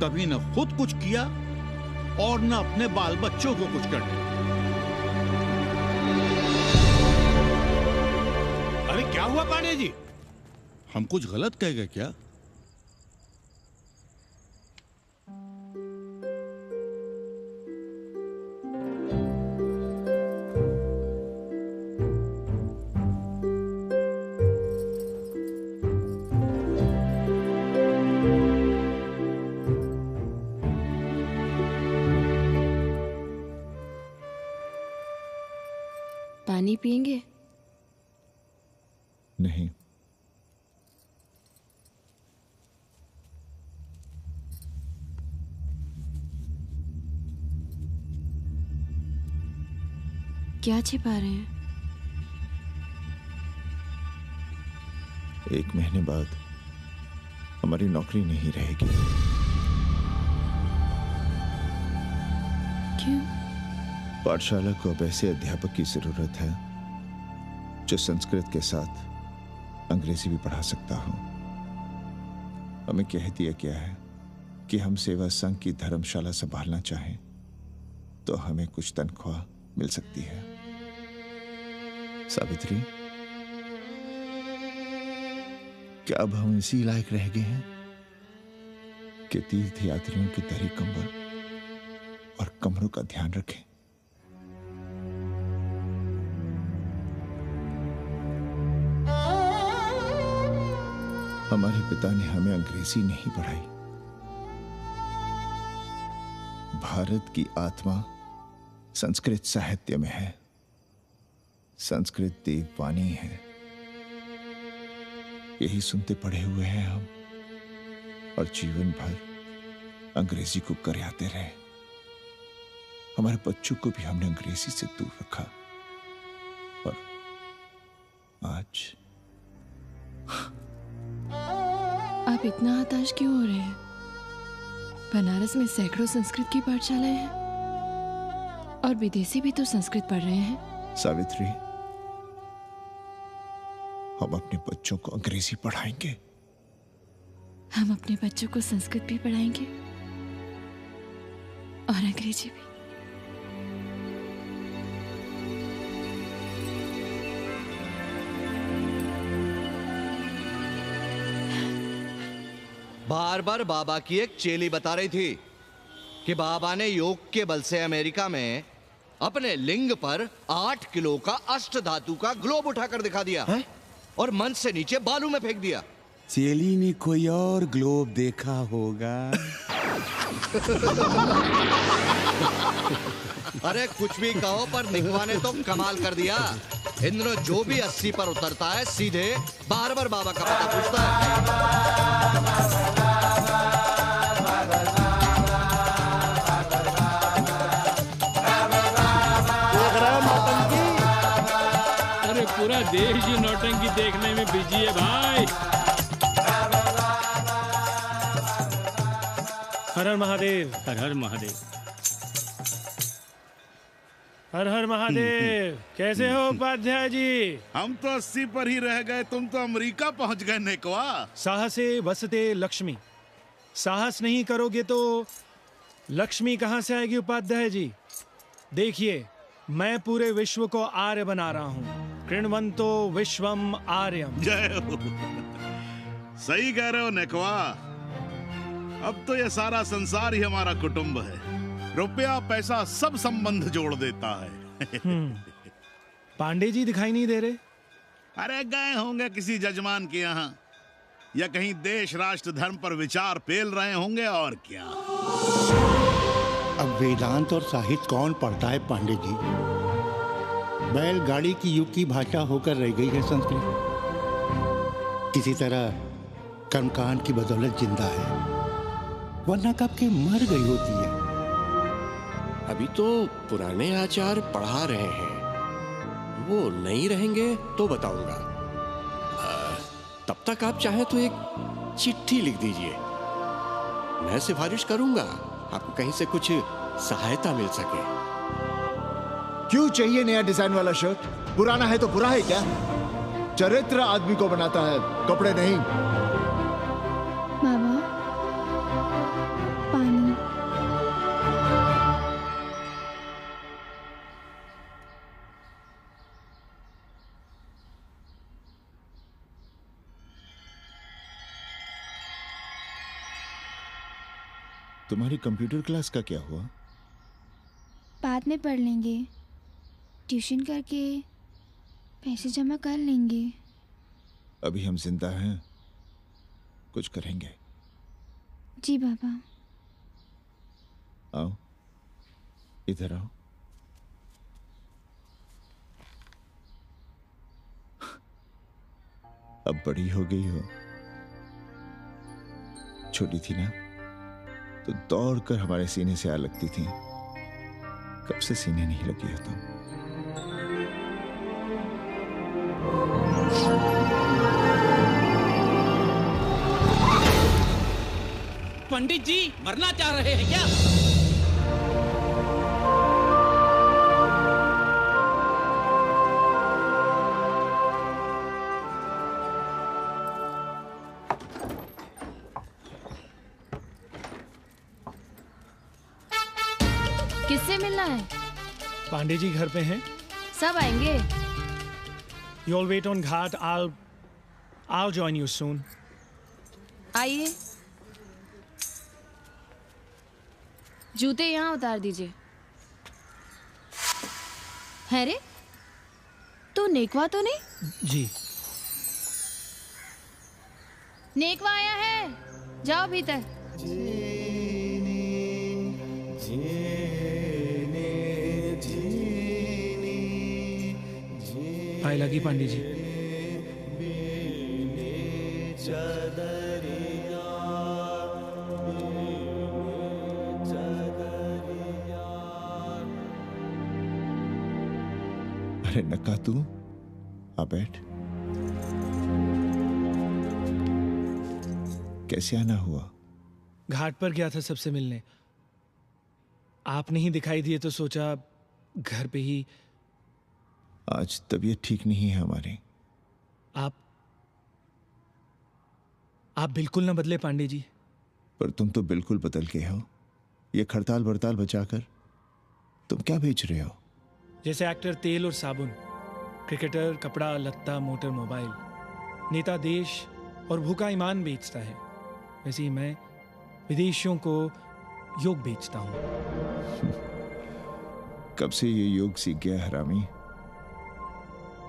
कभी न खुद कुछ किया और न अपने बाल बच्चों को कुछ कर दिया। अरे क्या हुआ पांडे जी? हम कुछ गलत कह गए क्या? पानी पिएंगे? नहीं। क्या छिपा रहे हैं? 1 महीने बाद हमारी नौकरी नहीं रहेगी। क्यों? पाठशाला को अब ऐसे अध्यापक की जरूरत है जो संस्कृत के साथ अंग्रेजी भी पढ़ा सकता हो। हमें कह दिया गया है कि हम सेवा संघ की धर्मशाला संभालना चाहें तो हमें कुछ तनख्वाह मिल सकती है। सावित्री, क्या अब हम इसी लायक रह गए हैं कि तीर्थ यात्रियों की दरी कंबल और कमरों का ध्यान रखें? हमारे पिता ने हमें अंग्रेजी नहीं पढ़ाई। भारत की आत्मा संस्कृत साहित्य में है, संस्कृत देववाणी है। यही सुनते पढ़े हुए हैं हम, और जीवन भर अंग्रेजी को करियाते रहे। हमारे बच्चों को भी हमने अंग्रेजी से दूर रखा, और आज आप इतना हताश क्यों हो रहे हैं? बनारस में सैकड़ों संस्कृत की पाठशालाएं हैं और विदेशी भी तो संस्कृत पढ़ रहे हैं। सावित्री, हम अपने बच्चों को अंग्रेजी पढ़ाएंगे। हम अपने बच्चों को संस्कृत भी पढ़ाएंगे और अंग्रेजी भी। बार बार बाबा की एक चेली बता रही थी कि बाबा ने योग के बल से अमेरिका में अपने लिंग पर 8 किलो का अष्ट धातु का ग्लोब उठाकर दिखा दिया है? और मंच से नीचे बालू में फेंक दिया। चेली ने कोई और ग्लोब देखा होगा। अरे कुछ भी कहो, पर निकवा ने तो कमाल कर दिया। इंद्र जो भी 80 पर उतरता है सीधे बार बार बाबा का पता पूछता है। अरे पूरा देश ही नौटंकी देखने में बिजी है भाई। हर हर महादेव। हर हर महादेव। हर हर महादेव। कैसे हो उपाध्याय जी? हम तो 80 पर ही रह गए, तुम तो अमेरिका पहुंच गए नेकवा। साहसे वसते लक्ष्मी। साहस नहीं करोगे तो लक्ष्मी कहां से आएगी उपाध्याय जी? देखिए, मैं पूरे विश्व को आर्य बना रहा हूं। कृण्वन्तो विश्वम आर्यम। जय हो। सही कह रहे हो नेकवा। अब तो ये सारा संसार ही हमारा कुटुंब है। रुपया पैसा सब संबंध जोड़ देता है। पांडे जी दिखाई नहीं दे रहे? अरे गए होंगे किसी जजमान के यहाँ, या कहीं देश राष्ट्र धर्म पर विचार पेल रहे होंगे, और क्या। अब वेदांत और साहित्य कौन पढ़ता है पांडे जी? बैलगाड़ी की युग की भाषा होकर रह गई है संस्कृत। किसी तरह कर्मकांड की बदौलत जिंदा है, वरना कब के मर गई होती है। अभी तो पुराने आचार पढ़ा रहे हैं, वो नहीं रहेंगे तो बताऊंगा। तब तक आप चाहें तो एक चिट्ठी लिख दीजिए, मैं सिफारिश करूंगा, आपको कहीं से कुछ सहायता मिल सके। क्यों चाहिए नया डिजाइन वाला शर्ट? पुराना है तो बुरा है क्या? चरित्र आदमी को बनाता है, कपड़े नहीं। बाबा, पानी। तुम्हारी कंप्यूटर क्लास का क्या हुआ? बाद में पढ़ लेंगे, ट्यूशन करके पैसे जमा कर लेंगे। अभी हम जिंदा हैं, कुछ करेंगे। जी बाबा। आओ, इधर आओ। अब बड़ी हो गई हो, छोटी थी ना तो दौड़कर हमारे सीने से आ लगती थी। कब से सीने नहीं लगी हो तुम? पंडित जी मरना चाह रहे हैं क्या? किससे मिलना है? पांडे जी घर पे हैं। सब आएंगे। You all wait on Ghat. I'll join you soon. आइए, जूते यहाँ उतार दीजिए। है रे, तू नेकवा तो नहीं? जी। नेकवा आया है, जाओ भीतर। पाए लगी पांडे जी। अरे नक्का तू आ बैठ। कैसे आना हुआ? घाट पर गया था सबसे मिलने। आप नहीं दिखाई दिए तो सोचा घर पे ही। आज तबीयत ठीक नहीं है हमारी। आप बिल्कुल ना बदले पांडे जी। पर तुम तो बिल्कुल बदल गए हो। ये खड़ताल बड़ताल बचाकर तुम क्या बेच रहे हो? जैसे एक्टर तेल और साबुन, क्रिकेटर कपड़ा लत्ता मोटर मोबाइल, नेता देश और भूखा ईमान बेचता है, वैसे ही मैं विदेशियों को योग बेचता हूँ। कब से ये योग सीख गया हरामी?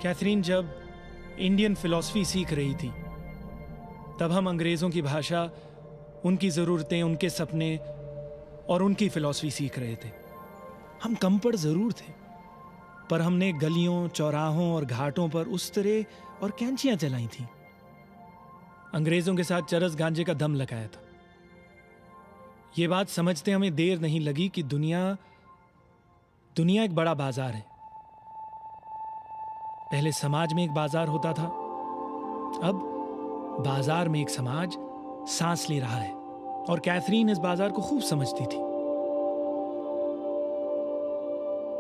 कैथरीन जब इंडियन फिलॉसफी सीख रही थी तब हम अंग्रेजों की भाषा, उनकी ज़रूरतें, उनके सपने और उनकी फिलॉसफी सीख रहे थे। हम कम पढ़ जरूर थे, पर हमने गलियों, चौराहों और घाटों पर उस्तरे और कैंचियां चलाई थीं। अंग्रेजों के साथ चरस गांजे का दम लगाया था। ये बात समझते हमें देर नहीं लगी कि दुनिया एक बड़ा बाजार है। पहले समाज में एक बाजार होता था, अब बाजार में एक समाज सांस ले रहा है, और कैथरीन इस बाजार को खूब समझती थी।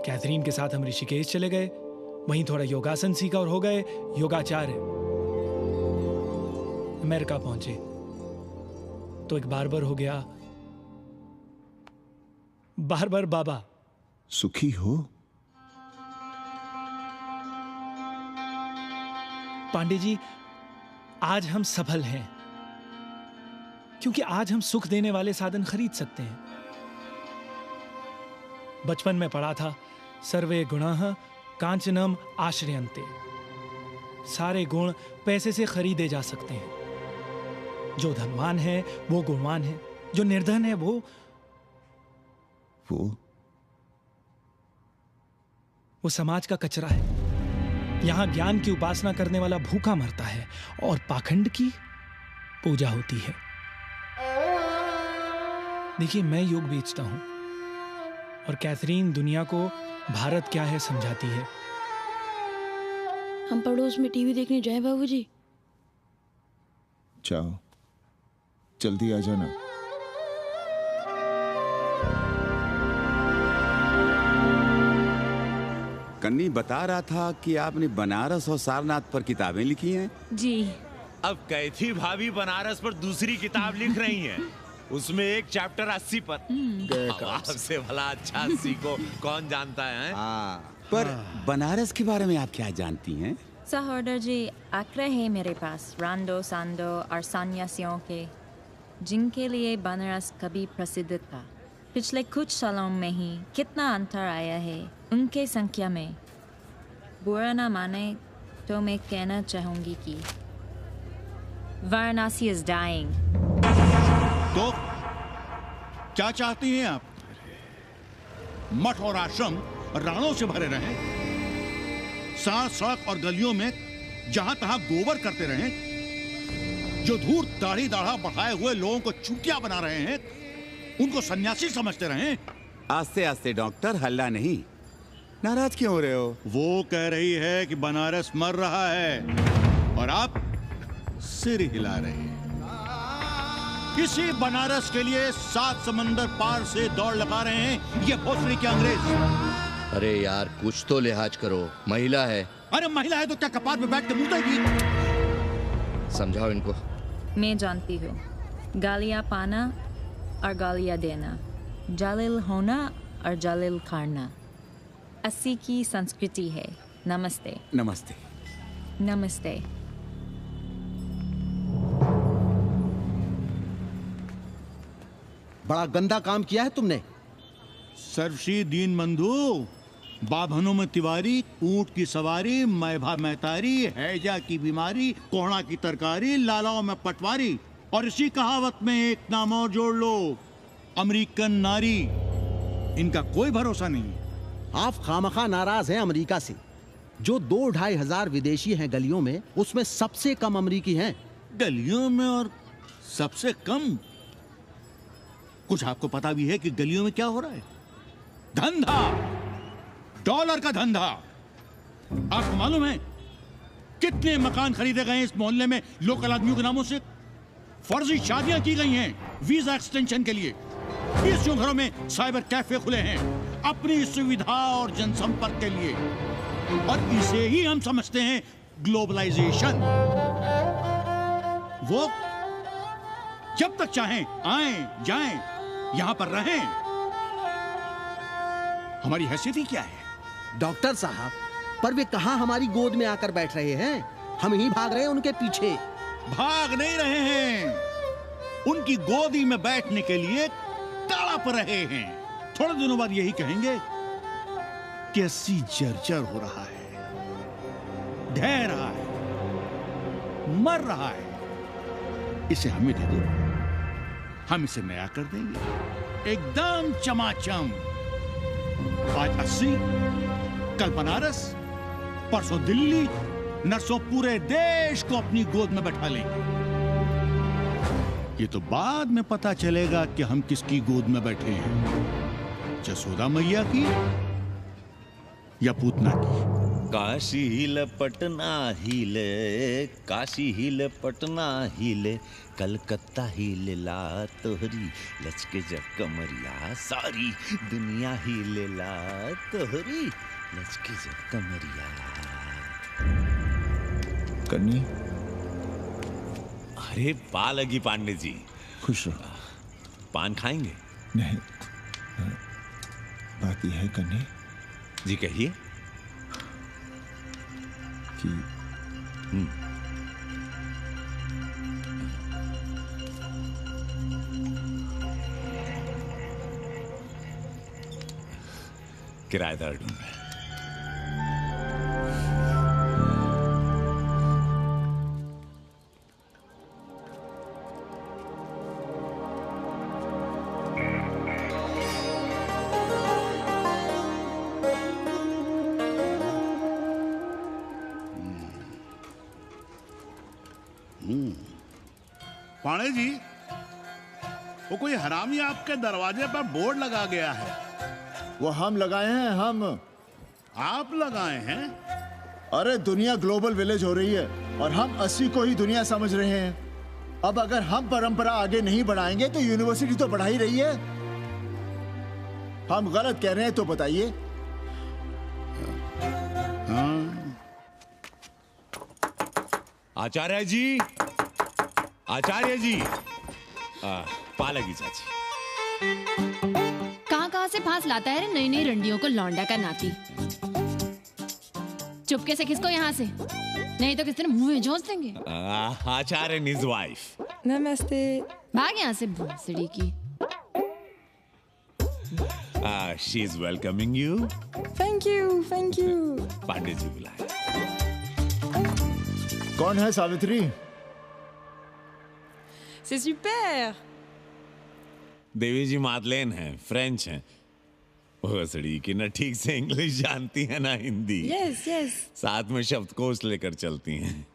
कैथरीन के साथ हम ऋषिकेश चले गए, वहीं थोड़ा योगासन सीखा और हो गए योगाचार्य। अमेरिका पहुंचे तो एक बार्बर हो गया, बार्बर बाबा। सुखी हो? पांडे जी, आज हम सफल हैं क्योंकि आज हम सुख देने वाले साधन खरीद सकते हैं। बचपन में पढ़ा था, सर्वे गुणाः कांचनम आश्रयन्ते। सारे गुण पैसे से खरीदे जा सकते हैं। जो धनवान है वो गुणवान है, जो निर्धन है वो समाज का कचरा है। यहां ज्ञान की उपासना करने वाला भूखा मरता है और पाखंड की पूजा होती है। देखिए, मैं योग बेचता हूं और कैथरीन दुनिया को भारत क्या है समझाती है। हम पड़ोस में टीवी देखने जाएं बाबूजी? जाओ, जल्दी आ जाना। कन्नी बता रहा था कि आपने बनारस और सारनाथ पर किताबें लिखी हैं। जी। अब कैथी भाभी बनारस पर दूसरी किताब लिख रही हैं। उसमें एक चैप्टर 80 पर। आपसे भला अच्छा 80 को कौन जानता है? पर बनारस के बारे में आप क्या जानती हैं? सहोदर जी, आंकड़े हैं मेरे पास रांडो सांडो और सन्यासियों के, जिनके लिए बनारस कभी प्रसिद्ध था। पिछले कुछ सालों में ही कितना अंतर आया है उनके संख्या में। बुरा ना माने तो मैं कहना चाहूंगी कि वाराणसी इज डाइंग। तो क्या चाहती हैं आप? मठ और आश्रम राणों से भरे रहें, सड़क सड़क और गलियों में जहां तहां गोबर करते रहें, जो धूर्त दाढ़ी दाढ़ा बढ़ाए हुए लोगों को चूतिया बना रहे हैं उनको सन्यासी समझते रहें। आस्ते आस्ते डॉक्टर, हल्ला नहीं। नाराज क्यों हो रहे हो? वो कह रही है कि बनारस मर रहा है और आप सिर हिला रहे हैं। किसी बनारस के लिए 7 समंदर पार से दौड़ लगा रहे हैं ये भोसड़ी के अंग्रेज। अरे यार, कुछ तो लिहाज करो, महिला है। अरे महिला है तो क्या कपार पे बैठ के मुंह देगी? समझाओ इनको। मैं जानती हूँ, गालियाँ पाना और गालियाँ देना, जालिल होना और जालिल खाना 80 की संस्कृति है। नमस्ते। नमस्ते। नमस्ते। बड़ा गंदा काम किया है तुमने। सर्वश्री दीन बंधु, बाभनों में तिवारी, ऊंट की सवारी, मैभा मैतारी, हैजा की बीमारी, कोहड़ा की तरकारी, लालाओं में पटवारी, और इसी कहावत में एक नाम और जोड़ लो, अमेरिकन नारी। इनका कोई भरोसा नहीं। आप खामखा नाराज हैं अमेरिका से। जो 2-2.5 हजार विदेशी हैं गलियों में, उसमें सबसे कम अमेरिकी हैं। गलियों में और सबसे कम? कुछ आपको पता भी है कि गलियों में क्या हो रहा है? धंधा, डॉलर का धंधा। आपको मालूम है कितने मकान खरीदे गए इस मोहल्ले में लोकल आदमियों के नामों से? फर्जी शादियां की गई हैं वीजा एक्सटेंशन के लिए। 20 घरों में साइबर कैफे खुले हैं अपनी सुविधा और जनसंपर्क के लिए, और इसे ही हम समझते हैं ग्लोबलाइजेशन। वो जब तक चाहें आएं जाएं, यहां पर रहें। हमारी हैसियत ही क्या है? डॉक्टर साहब, पर वे कहां हमारी गोद में आकर बैठ रहे हैं? हम ही भाग रहे हैं उनके पीछे। भाग नहीं रहे हैं, उनकी गोदी में बैठने के लिए तड़प रहे हैं। थोड़े दिनों बाद यही कहेंगे कैसी जर्जर हो रहा है, ढह रहा है, मर रहा है, इसे हमें दे दो, हम इसे नया कर देंगे एकदम चमाचम। आज 80, कल बनारस, परसों दिल्ली, नरसों पूरे देश को अपनी गोद में बैठा लेंगे। ये तो बाद में पता चलेगा कि हम किसकी गोद में बैठे हैं, जसोदा मैया की या पूतना की। काशी हिले पटना हिले, काशी हिले पटना हिले, कलकत्ता हिले ला तोहरी लचके जब कमरिया, सारी दुनिया हिले ला तोहरी लचके जब कमरिया। कन्नी, अरे पा लगी पांडे जी। खुश रहो। पान खाएंगे? नहीं, बात यह है कन्नी जी, कहिए। कि किराएदार ढूंढे। पाणे जी, वो कोई हरामी आपके दरवाजे पर बोर्ड लगा गया है। वो हम लगाए हैं। हम? आप लगाए हैं? अरे दुनिया ग्लोबल विलेज हो रही है और हम 80 को ही दुनिया समझ रहे हैं। अब अगर हम परंपरा आगे नहीं बढ़ाएंगे तो यूनिवर्सिटी तो बढ़ा ही रही है। हम गलत कह रहे हैं तो बताइए। आचार्य जी, आचार्य जी, पालगी चाची। कहाँ से फांस लाता है रे नई नई रंडियों को लौंडा का नाती। चुपके से खिसको यहाँ से, नहीं तो किसी ने मुंह में झोंस देंगे। आचार्य and his wife। नमस्ते। भाग यहाँ से भूसड़ी की। She is welcoming you। Thank you, thank you। Pandey ji बुलाए। कौन है सावित्री? C'est super। देवी जी मादलेन हैं, फ्रेंच हैं। भोसड़ी की ना ठीक से इंग्लिश जानती है ना हिंदी। Yes, yes। साथ में शब्दकोश लेकर चलती हैं।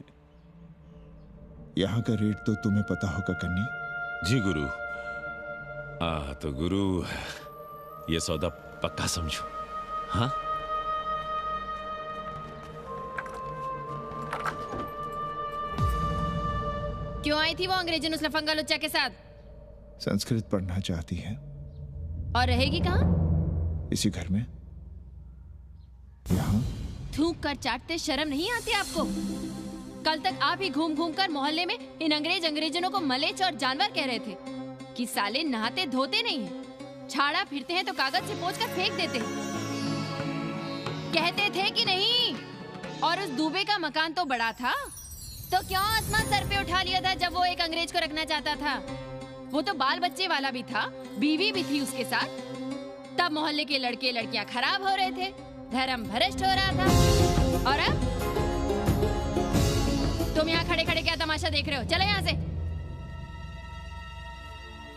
यहाँ का रेट तो तुम्हें पता होगा कन्नी। जी गुरु। तो गुरु, ये सौदा पक्का समझो। हाँ? क्यों आई थी वो अंग्रेजी उस लफंगा लुच्चा के साथ? संस्कृत पढ़ना चाहती है। और रहेगी कहाँ? इसी घर में, यहाँ। थूक कर चाटते शर्म नहीं आती आपको? कल तक आप ही घूम घूम कर मोहल्ले में इन अंग्रेजनों को मलेच और जानवर कह रहे थे कि साले नहाते धोते नहीं हैं, छाड़ा फिरते हैं तो कागज से पोंछ कर फेंक देते हैं। कहते थे कि नहीं? और उस दूबे का मकान तो बड़ा था, तो क्यों आसमान सर पे उठा लिया था जब वो एक अंग्रेज को रखना चाहता था? वो तो बाल बच्चे वाला भी था, बीवी भी थी उसके साथ। तब मोहल्ले के लड़के लड़कियां खराब हो रहे थे, धर्म भ्रष्ट हो रहा था। और अब तुम यहाँ खड़े खड़े क्या तमाशा देख रहे हो? चले यहाँ से।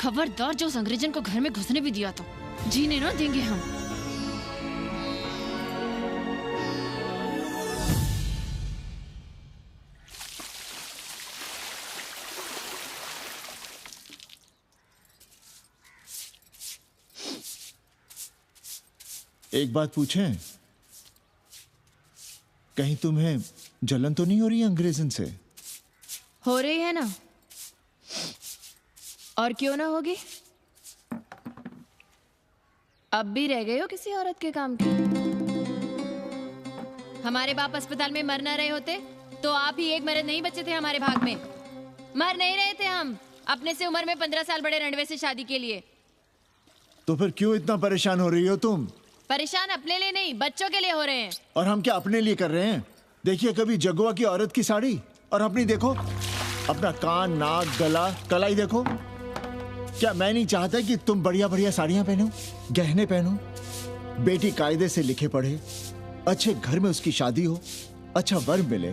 खबरदार, जो उस अंग्रेजन को घर में घुसने भी दिया तो जीने ना देंगे हम। एक बात पूछें, कहीं तुम्हें जलन तो नहीं हो रही अंग्रेजन से? हो रही है ना, और क्यों ना होगी? अब भी रह गए हो किसी औरत के काम की? हमारे बाप अस्पताल में मर ना रहे होते तो आप ही एक मर्द नहीं बचे थे हमारे भाग में। मर नहीं रहे थे हम अपने से उम्र में 15 साल बड़े रणवे से शादी के लिए। तो फिर क्यों इतना परेशान हो रही हो तुम? परेशान अपने लिए नहीं, बच्चों के लिए हो रहे हैं। और हम क्या अपने लिए कर रहे हैं? देखिए कभी जगुआ की औरत की साड़ी और अपनी देखो, अपना कान, नाक, गला, कलाई देखो। क्या मैं नहीं चाहता कि तुम बढ़िया बढ़िया साड़ियां पहनो, गहने पहनो, बेटी कायदे से लिखे पढ़े, अच्छे घर में उसकी शादी हो, अच्छा वर मिले,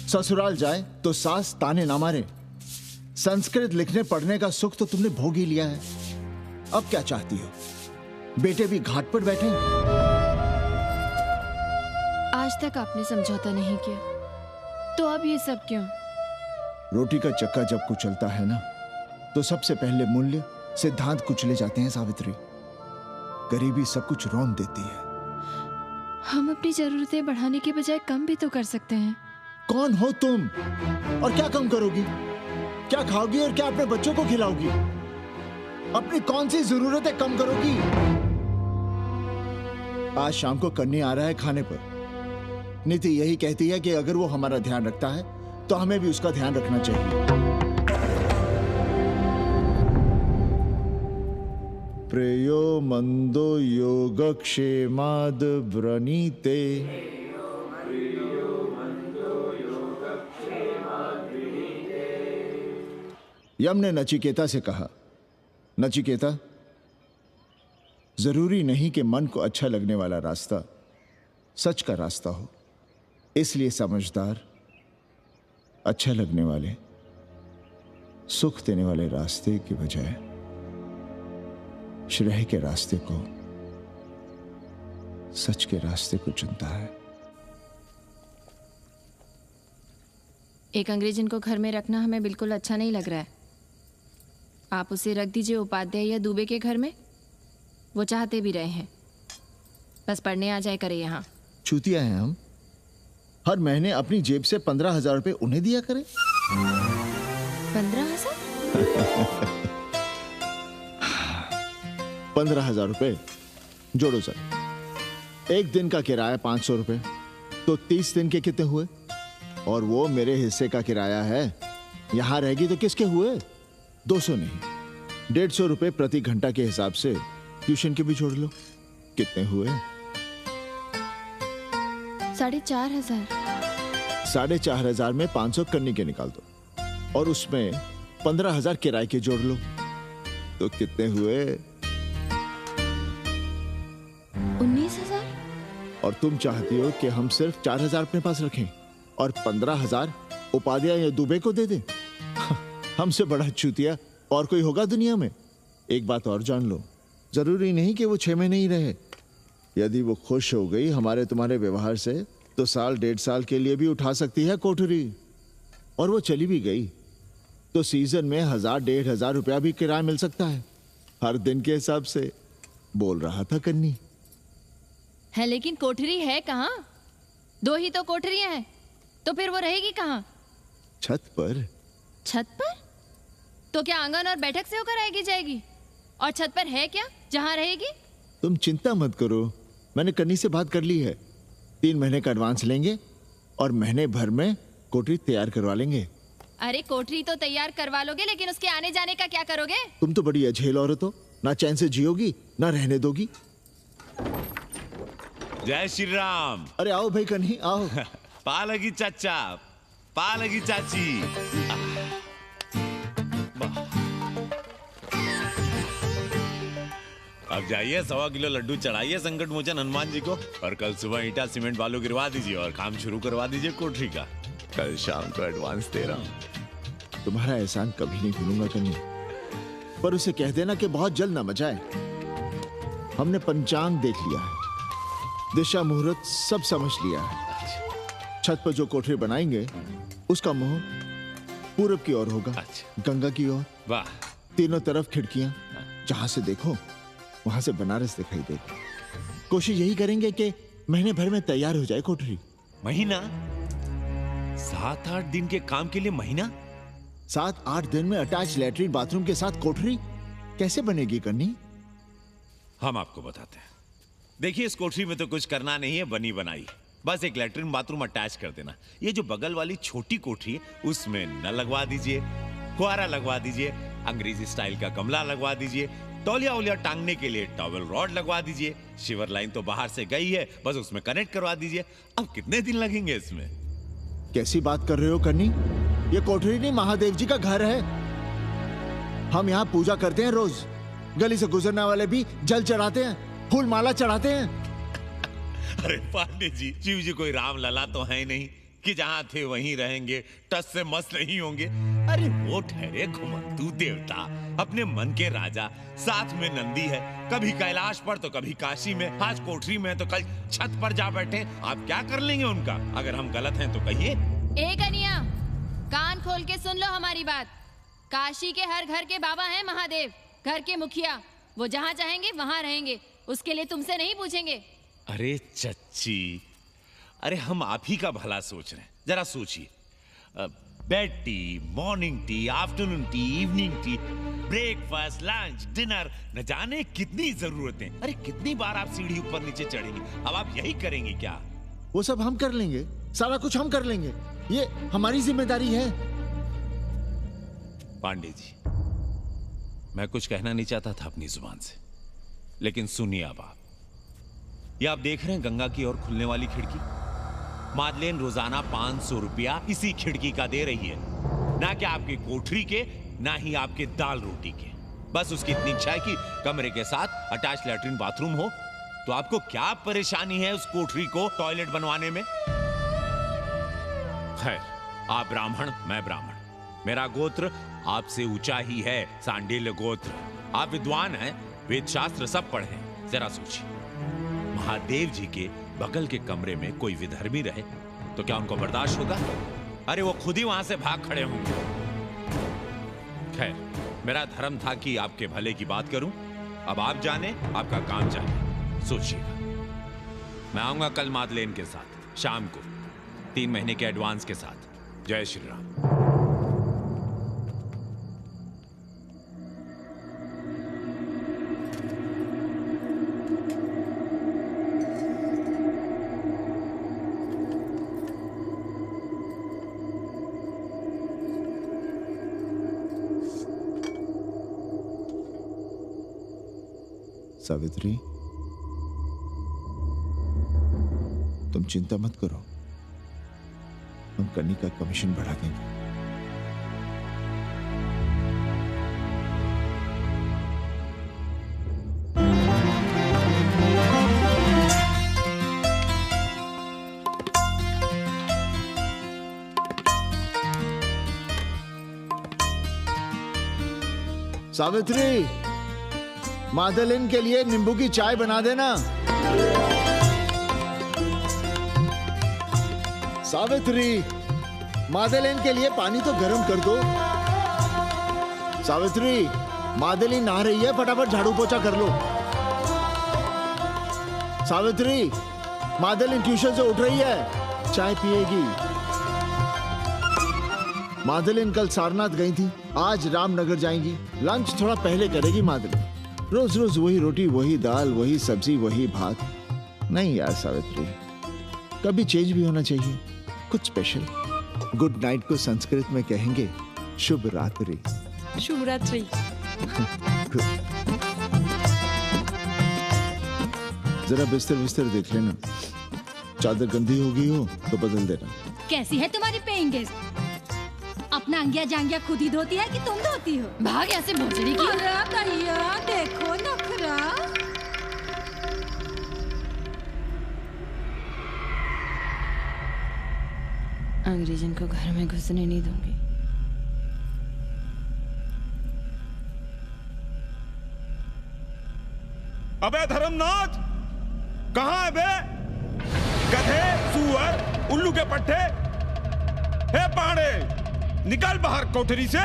ससुराल जाए तो सास ताने ना मारे। संस्कृत लिखने पढ़ने का सुख तो तुमने भोग ही लिया है, अब क्या चाहती हो? बेटे भी घाट पर बैठे। आज तक आपने समझौता नहीं किया, तो अब ये सब क्यों? रोटी का चक्का जब कुचलता है ना, तो सबसे पहले मूल्य सिद्धांत कुचले जाते हैं सावित्री। गरीबी सब कुछ रौंद देती है। हम अपनी जरूरतें बढ़ाने के बजाय कम भी तो कर सकते हैं। कौन हो तुम और क्या कम करोगी? क्या खाओगी और क्या अपने बच्चों को खिलाओगी? अपनी कौन सी जरूरतें कम करोगी? आज शाम को कन्नी आ रहा है खाने पर। नीति यही कहती है कि अगर वो हमारा ध्यान रखता है तो हमें भी उसका ध्यान रखना चाहिए। प्रेयो मंदो योगक्षेमाद व्रणीते। यम ने नचिकेता से कहा, नचिकेता, जरूरी नहीं कि मन को अच्छा लगने वाला रास्ता सच का रास्ता हो। इसलिए समझदार, अच्छा लगने वाले, सुख देने वाले रास्ते के बजाय श्रेय के रास्ते को, सच के रास्ते को चुनता है। एक अंग्रेजन को घर में रखना हमें बिल्कुल अच्छा नहीं लग रहा है। आप उसे रख दीजिए उपाध्याय या दुबे के घर में, वो चाहते भी रहे हैं, बस पढ़ने आ जाए करे यहाँ। चूतिया हैं हम, हर महीने अपनी जेब से 15,000 रुपए उन्हें दिया करें। 15,000? 15,000 रुपए जोड़ो सर। एक दिन का किराया 500 रुपए, तो 30 दिन के कितने हुए? और वो मेरे हिस्से का किराया है, यहां रहेगी तो किसके हुए? 200 नहीं, 150 रुपए प्रति घंटा के हिसाब से ट्यूशन के भी जोड़ लो, कितने हुए? 4,500। 4,500 में 500 कन्नी के निकाल दो और उसमें 15,000 किराए के जोड़ लो, तो कितने हुए? 19,000। और तुम चाहती हो कि हम सिर्फ 4,000 अपने पास रखें और 15,000 उपाध्याय या दुबे को दे दें? हमसे बड़ा चूतिया और कोई होगा दुनिया में? एक बात और जान लो, जरूरी नहीं कि वो 6 महीने ही रहे। यदि वो खुश हो गई हमारे तुम्हारे व्यवहार से, तो साल 1.5 साल के लिए भी उठा सकती है कोठरी। और वो चली भी गई तो सीजन में 1,000-1,500 रुपया भी किराया मिल सकता है, हर दिन के हिसाब से। बोल रहा था कन्नी है, लेकिन कोठरी है कहाँ? 2 ही तो कोठरियां हैं, तो फिर वो रहेगी कहाँ? छत पर। छत पर? तो क्या आंगन और बैठक से होकर आएगी जाएगी? और छत पर है क्या जहाँ रहेगी? तुम चिंता मत करो, मैंने कन्नी से बात कर ली है। 3 महीने का एडवांस लेंगे और महीने भर में कोठरी तैयार करवा लेंगे। अरे कोठरी तो तैयार करवा लोगे, लेकिन उसके आने जाने का क्या करोगे? तुम तो बड़ी अझेल औरत हो, ना चैन से जियोगी ना रहने दोगी। जय श्री राम। अरे आओ भाई कन्ही आओ। पा लगी चाचा, पा लगी चाची। अब जाइए 1.25 किलो लड्डू चढ़ाइए संकट मोचन हनुमान जी को और कल सुबह ईटा सीमेंट बालू गिरवा दीजिए और काम शुरू करवा दीजिए कोठरी का। कल शाम को एडवांस दे रहा हूँ। तुम्हारा एहसान कभी नहीं भूलूंगा कन्नी, पर उसे कह देना कि बहुत जल्द न मचाए। हमने पंचांग देख लिया है, दिशा मुहूर्त सब समझ लिया है। छत पर जो कोठरी बनाएंगे उसका मुंह पूरब की ओर होगा, गंगा की ओर। वाह। तीनों तरफ खिड़कियां, जहां से देखो वहां से बनारस दिखाई देगा। कोशिश यही करेंगे कि महीने भर में तैयार हो जाए कोठरी। महीना? 7-8 दिन के काम के लिए महीना? 7-8 दिन में अटैच लैट्रिन बाथरूम के साथ कोठरी कैसे बनेगी कन्नी? हम आपको बताते हैं। देखिए, इस कोठरी में तो कुछ करना नहीं है, बनी बनाई। बस एक लैट्रिन बाथरूम अटैच कर देना। ये जो बगल वाली छोटी कोठरी है उसमें नल लगवा दीजिए, फुहारा लगवा दीजिए, अंग्रेजी स्टाइल का गमला लगवा दीजिए, तौलिया उलिया टांगने के लिए टॉवल रॉड लगवा दीजिए। शिवर लाइन तो बाहर से गई है, बस उसमें कनेक्ट करवा दीजिए। अब कितने दिन लगेंगे इसमें? कैसी बात कर रहे हो कन्नी? ये कोठरी नहीं, महादेव जी का घर है। हम यहाँ पूजा करते हैं रोज। गली से गुजरने वाले भी जल चढ़ाते हैं, फूल माला चढ़ाते हैं। अरे पांडे जी, शिव जी कोई राम लला तो है नहीं कि जहां थे वहीं रहेंगे, टस से मस नहीं होंगे। अरे वो ठहरे घुमंतू देवता, अपने मन के राजा, साथ में नंदी है, कभी कैलाश पर तो कभी काशी में, आज कोठरी में तो कल छत पर जा बैठे। आप क्या कर लेंगे उनका? अगर हम गलत हैं तो कहिए। ए कन्या, कान खोल के सुन लो हमारी बात। काशी के हर घर के बाबा हैं महादेव, घर के मुखिया। वो जहाँ चाहेंगे वहाँ रहेंगे, उसके लिए तुमसे नहीं पूछेंगे। अरे चच्ची, अरे हम आप ही का भला सोच रहे हैं। जरा सोचिए, bed tea, morning tea, afternoon T, evening tea, breakfast, lunch, dinner, न जाने कितनी जरूरतें। अरे कितनी बार आप सीढ़ी ऊपर नीचे चढ़ेंगे? अब आप यही करेंगे क्या? वो सब हम कर लेंगे, सारा कुछ हम कर लेंगे, ये हमारी जिम्मेदारी है। पांडे जी, मैं कुछ कहना नहीं चाहता था अपनी जुबान से, लेकिन सुनिए अब आप। ये आप देख रहे हैं गंगा की ओर खुलने वाली खिड़की? मादलेन रोजाना 500 रुपया इसी खिड़की का दे रही है, ना कि आपकी कोठरी के, ना ही आपके दाल रोटी के। बस उसकी इतनी इच्छा है कि कमरे के साथ अटैच लैट्रिन बाथरूम हो। तो आपको क्या परेशानी है उस कोठरी को टॉयलेट बनवाने में? खैर, आप ब्राह्मण, मैं ब्राह्मण, मेरा गोत्र आपसे ऊंचा ही है, सांडिल्य गोत्र। आप विद्वान हैं, वेद शास्त्र सब पढ़े हैं। जरा सोचिए, महादेव जी के बगल के कमरे में कोई विधर्मी रहे तो क्या उनको बर्दाश्त होगा? अरे वो खुद ही वहां से भाग खड़े होंगे। खैर, मेरा धर्म था कि आपके भले की बात करूं। अब आप जाने, आपका काम जाने। सोचिएगा, मैं आऊंगा कल मादलेन के साथ शाम को, 3 महीने के एडवांस के साथ। जय श्री राम। सावित्री, तुम चिंता मत करो, हम कन्नी का कमीशन बढ़ा देंगे। सावित्री, मादलिन के लिए नींबू की चाय बना देना। सावित्री, मादलिन के लिए पानी तो गर्म कर दो। सावित्री, मादलिन नहा रही है, फटाफट झाड़ू पोछा कर लो। सावित्री, मादलिन ट्यूशन से उठ रही है, चाय पिएगी। मादलिन कल सारनाथ गई थी, आज रामनगर जाएंगी। लंच थोड़ा पहले करेगी मादलिन। रोज रोज वही रोटी, वही दाल, वही सब्जी, वही भात। नहीं यार सावित्री, कभी चेंज भी होना चाहिए, कुछ स्पेशल। गुड नाइट को संस्कृत में कहेंगे शुभ रात्रि। शुभ रात्रि। जरा बिस्तर बिस्तर देख लेना, चादर गंदी हो गई हो तो बदल देना। कैसी है तुम्हारी पेइंग गेस्ट? अपना नांगिया जांगिया खुद ही धोती है कि तुम धोती हो? भाग ऐसे भोसड़ी की। अरे भैया देखो नखरा। अंग्रेजन को घर में घुसने नहीं दूंगी। अबे धर्मनाथ, कहाँ है बे? गधे, सुअर, उल्लू के पट्टे। हे पाड़े, निकल बाहर कोठरी से।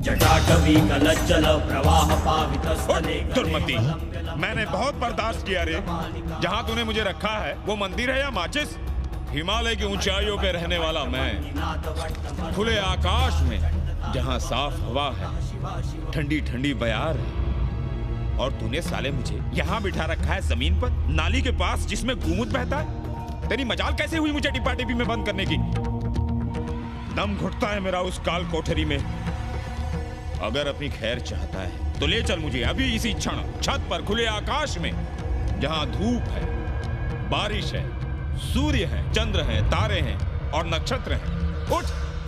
जटाटवी कलज्जल प्रवाह पावितस्तने। दुर्मति, मैंने बहुत बर्दाश्त किया रे। जहाँ तूने मुझे रखा है वो मंदिर है या माचिस? हिमालय की ऊंचाइयों पे रहने वाला मैं, खुले आकाश में जहाँ साफ हवा है, ठंडी ठंडी बयार है, और तूने साले मुझे यहाँ बिठा रखा है जमीन पर, नाली के पास जिसमें गूमूत बहता है। तेरी मजाल कैसे हुई मुझे डिब्बा डिब्बी में बंद करने की? दम घुटता है मेरा उस काल कोठरी में। अगर अपनी खैर चाहता है तो ले चल मुझे अभी इसी क्षण छत पर खुले आकाश में, जहाँ धूप है, बारिश है, सूर्य है, चंद्र है, तारे हैं और नक्षत्र हैं। उठ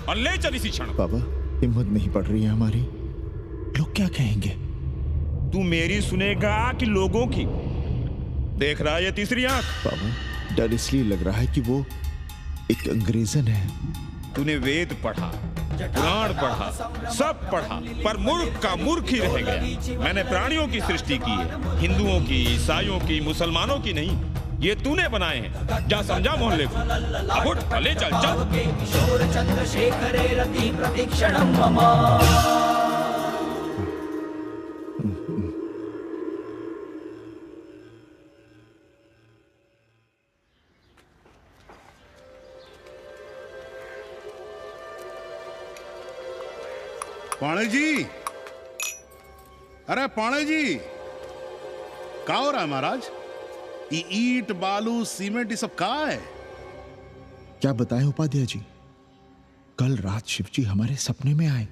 और ले चल इसी क्षण। बाबा, हिम्मत नहीं पड़ रही है हमारी। लोग क्या कहेंगे? तू मेरी सुनेगा कि लोगों की? देख रहा है ये तीसरी आंख? बाबा, डर इसलिए लग रहा है कि वो एक अंग्रेजन है। तूने वेद पढ़ा, पुराण पढ़ा, सब पढ़ा, पर मूर्ख का मूर्ख ही रह गया। मैंने प्राणियों की सृष्टि की है, हिंदुओं की, ईसाइयों की, मुसलमानों की नहीं। ये तूने बनाए हैं। जा समझा मोहल्ले को। अब उठ, ले चल चल। किशोर चंद्रशेखरे रति प्रतीक्षणं मम। पाणे जी, अरे पाणे जी, क्या हो रहा है महाराज? ये ईंट, बालू, सीमेंट, ये सब कहाँ है? क्या बताएं उपाध्याय जी, कल रात शिवजी हमारे सपने में आए।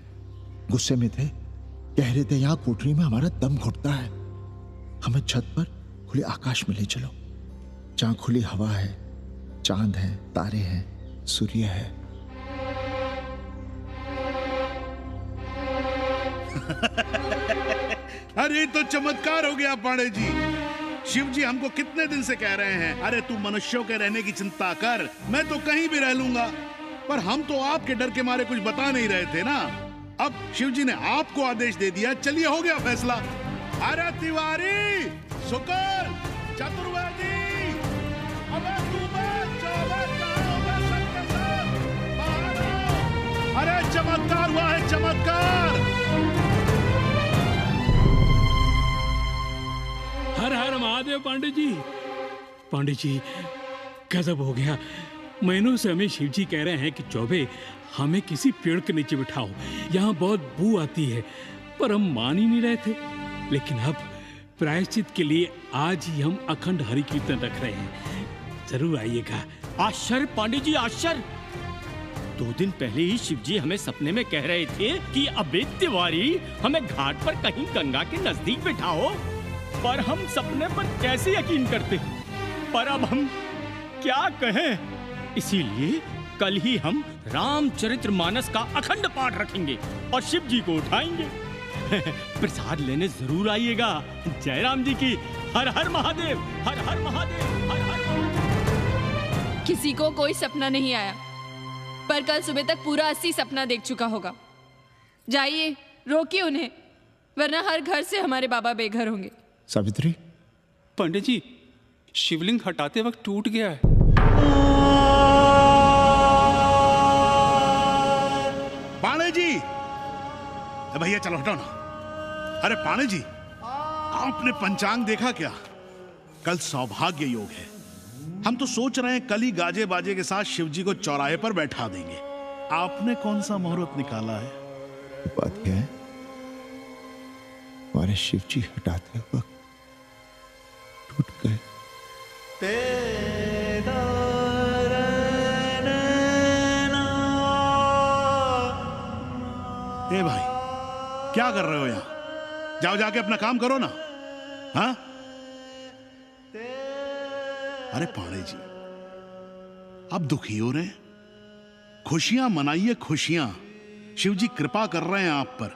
गुस्से में थे, कह रहे थे यहाँ कोठरी में हमारा दम घुटता है, हमें छत पर खुले आकाश में ले चलो, जहां खुली हवा है, चांद है, तारे हैं, सूर्य है। अरे तो चमत्कार हो गया पाणे जी। शिव जी हमको कितने दिन से कह रहे हैं, अरे तू मनुष्यों के रहने की चिंता कर, मैं तो कहीं भी रह लूंगा। पर हम तो आपके डर के मारे कुछ बता नहीं रहे थे ना। अब शिव जी ने आपको आदेश दे दिया, चलिए हो गया फैसला। अरे तिवारी, शुक्र, चतुर्वेदी, अबे तू अरे चमत्कार हुआ है, चमत्कार। हर हर महादेव पंडित जी। पंडित जी, गजब हो गया। महीनों से हमें शिव जी कह रहे हैं कि चौबे हमें किसी पेड़ के नीचे बिठाओ, यहाँ बहुत बू आती है, पर हम मान ही नहीं रहे थे। लेकिन अब प्रायश्चित के लिए आज ही हम अखंड हरि कीर्तन रख रहे हैं, जरूर आइएगा। आश्चर्य पंडित जी, आश्चर्य। 2 दिन पहले ही शिव जी हमें सपने में कह रहे थे कि अबे तिवारी, हमें घाट पर कहीं गंगा के नजदीक बिठाओ, पर हम सपने पर कैसे यकीन करते। पर अब हम क्या कहें, इसीलिए कल ही हम रामचरितमानस का अखंड पाठ रखेंगे और शिव जी को उठाएंगे। प्रसाद लेने जरूर आइएगा। जय राम जी की। हर हर महादेव, हर हर महादेव, हर हर महादेव। किसी को कोई सपना नहीं आया, पर कल सुबह तक पूरा 80 सपना देख चुका होगा। जाइए, रोकिए उन्हें, वरना हर घर से हमारे बाबा बेघर होंगे। सावित्री, पंडित जी, शिवलिंग हटाते वक्त टूट गया है। पाणे जी, भैया चलो हटाओ ना। अरे पाणे जी, आपने पंचांग देखा क्या? कल सौभाग्य योग है। हम तो सोच रहे हैं कल ही गाजे बाजे के साथ शिव जी को चौराहे पर बैठा देंगे। आपने कौन सा मुहूर्त निकाला है? बात क्या है, हमारे शिव जी हटाते वक्त टूट गए। ए भाई, क्या कर रहे हो यहाँ? जाओ जाके अपना काम करो ना। हाँ? अरे पाणे जी, आप दुखी हो रहे हैं? खुशियां मनाइए, खुशियां। शिव जी कृपा कर रहे हैं आप पर।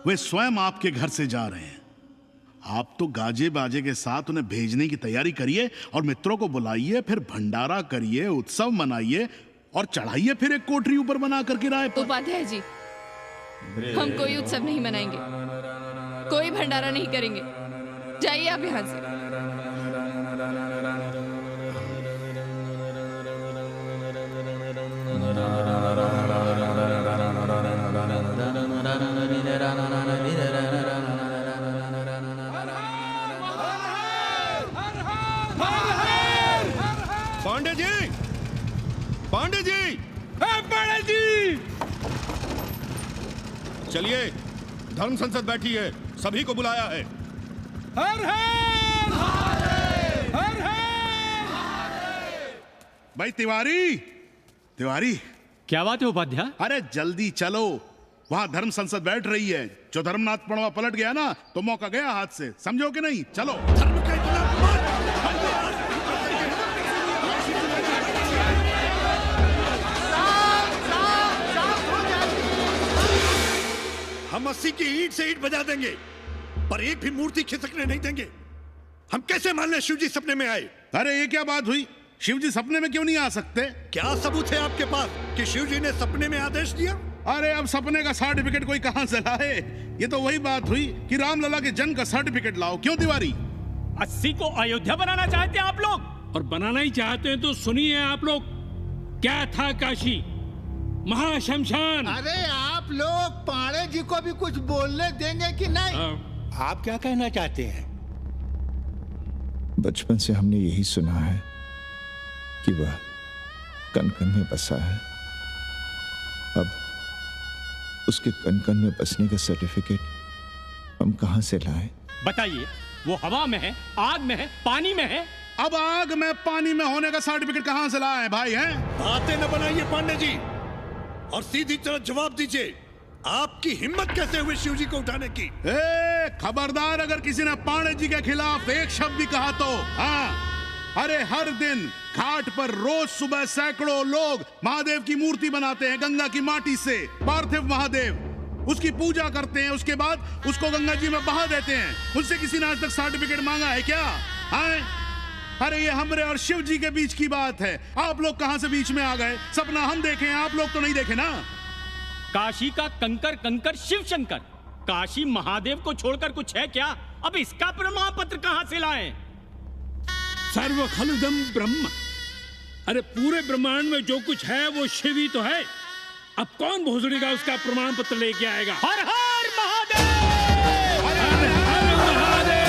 वे स्वयं आपके घर से जा रहे हैं। आप तो गाजे बाजे के साथ उन्हें भेजने की तैयारी करिए और मित्रों को बुलाइए, फिर भंडारा करिए, उत्सव मनाइए और चढ़ाइए फिर एक कोठरी ऊपर बना कर किराए पर। उपाध्याय जी, हम कोई उत्सव नहीं मनाएंगे, कोई भंडारा नहीं करेंगे। जाइए आप यहाँ से। पांडे जी, पांडे जी, पांडे जी, चलिए, धर्म संसद बैठी है, सभी को बुलाया है। हर हर हर हर। भाई तिवारी, तिवारी, क्या बात है उपाध्याय? अरे जल्दी चलो, वहां धर्म संसद बैठ रही है। जो धर्मनाथ पड़वा पलट गया ना तो मौका गया हाथ से, समझो कि नहीं? चलो। धर्म का हम 80 की ईंट से ईंट बजा देंगे, पर एक भी मूर्ति खिसकने नहीं देंगे। हम कैसे मान लें शिव जी सपने में आए? अरे ये क्या बात हुई? शिव जी सपने में क्यों नहीं आ सकते? क्या सबूत है आपके पास कि शिव जी ने सपने में आदेश दिया? अरे अब सपने का सर्टिफिकेट कोई कहां से लाए? ये तो वही बात हुई कि रामलला के जन्म का सर्टिफिकेट लाओ। क्यों तिवारी? 80 को अयोध्या बनाना चाहते हैं आप लोग? और बनाना ही चाहते हैं तो सुनिए आप लोग, क्या था काशी महाशमशान। अरे आप लोग पांडे जी को भी कुछ बोलने देंगे कि नहीं? आप क्या कहना चाहते हैं? बचपन से हमने यही सुना है कि वह कण कण में बसा है। अब उसके कण कण में बसने का सर्टिफिकेट हम कहां से लाएं? बताइए, वो हवा में है, आग में है, पानी में है? अब आग में पानी में होने का सर्टिफिकेट कहां से लाए भाई? हैं बातें न बनाइए पांडे जी, और सीधी तरह जवाब दीजिए, आपकी हिम्मत कैसे हुई शिव जी को उठाने की? खबरदार अगर किसी ने पांडे जी के खिलाफ एक शब्द भी कहा तो। हाँ, अरे हर दिन घाट पर रोज सुबह सैकड़ों लोग महादेव की मूर्ति बनाते हैं गंगा की माटी से। पार्थिव महादेव, उसकी पूजा करते हैं, उसके बाद उसको गंगा जी में बहा देते हैं। उनसे किसी ने आज तक सर्टिफिकेट मांगा है क्या? अरे ये हमरे और शिव जी के बीच की बात है। आप लोग कहां से बीच में आ गए? सपना हम देखे, आप लोग तो नहीं देखे ना। काशी का कंकर कंकर शिव शंकर, काशी महादेव को छोड़कर कुछ है क्या? अब इसका प्रमाण पत्र कहां से लाएं? सर्व खलुदम ब्रह्म, अरे पूरे ब्रह्मांड में जो कुछ है वो शिव ही तो है। अब कौन भोसड़ी का उसका प्रमाण पत्र लेके आएगा? हर हर महादेव, हर हर महादेव।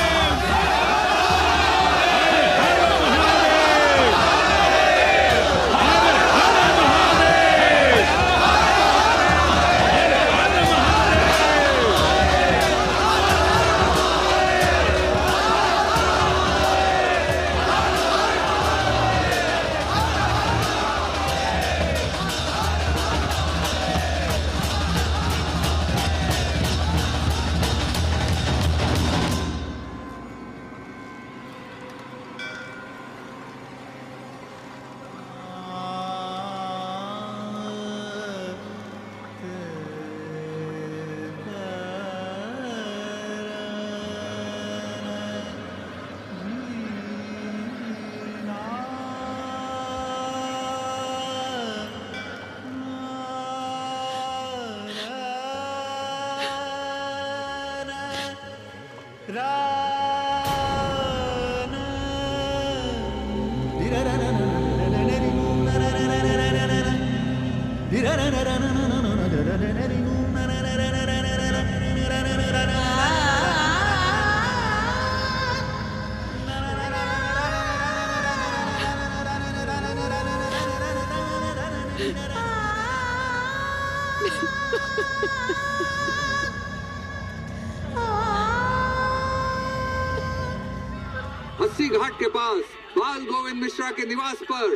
अस्सी घाट के पास बाल गोविंद मिश्रा के निवास पर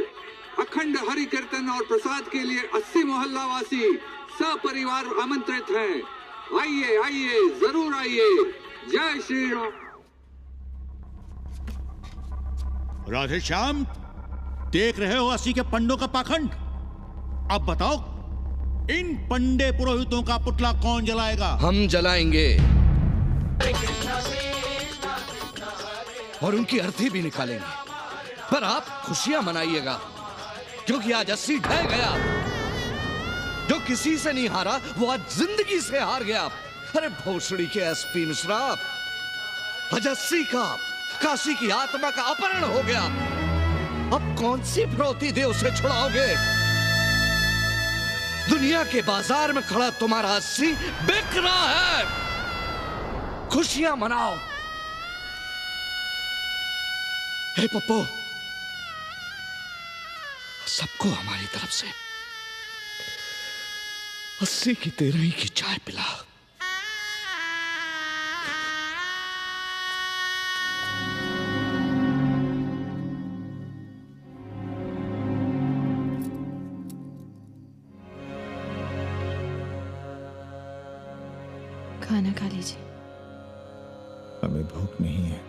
अखंड हरि कीर्तन और प्रसाद के लिए 80 मोहल्ला वासी सपरिवार आमंत्रित हैं। आइए आइए, जरूर आइए। जय श्री राम। राधे श्याम, देख रहे हो 80 के पंडों का पाखंड? अब बताओ इन पंडे पुरोहितों का पुतला कौन जलाएगा? हम जलाएंगे और उनकी अर्थी भी निकालेंगे। पर आप खुशियां मनाइएगा क्योंकि आज 80 ढह गया। जो किसी से नहीं हारा वो आज जिंदगी से हार गया। अरे भोसड़ी के एसपी मिश्रा, आज 80 का काशी की आत्मा का अपहरण हो गया। अब कौन सी फिरौती दे उसे छुड़ाओगे? दुनिया के बाजार में खड़ा तुम्हारा 80 बिक रहा है। खुशियां मनाओ। हे पप्पू, सबको हमारी तरफ से 80 की 13 की चाय पिला। खाना खा लीजिए। हमें भूख नहीं है।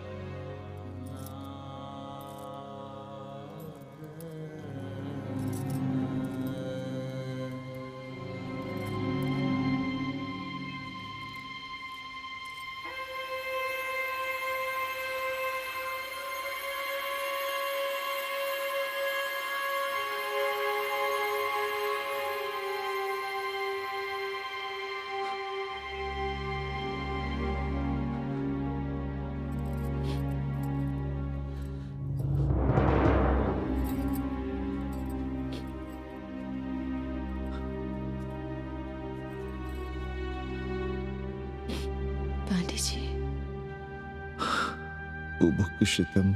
बुभुक्षितम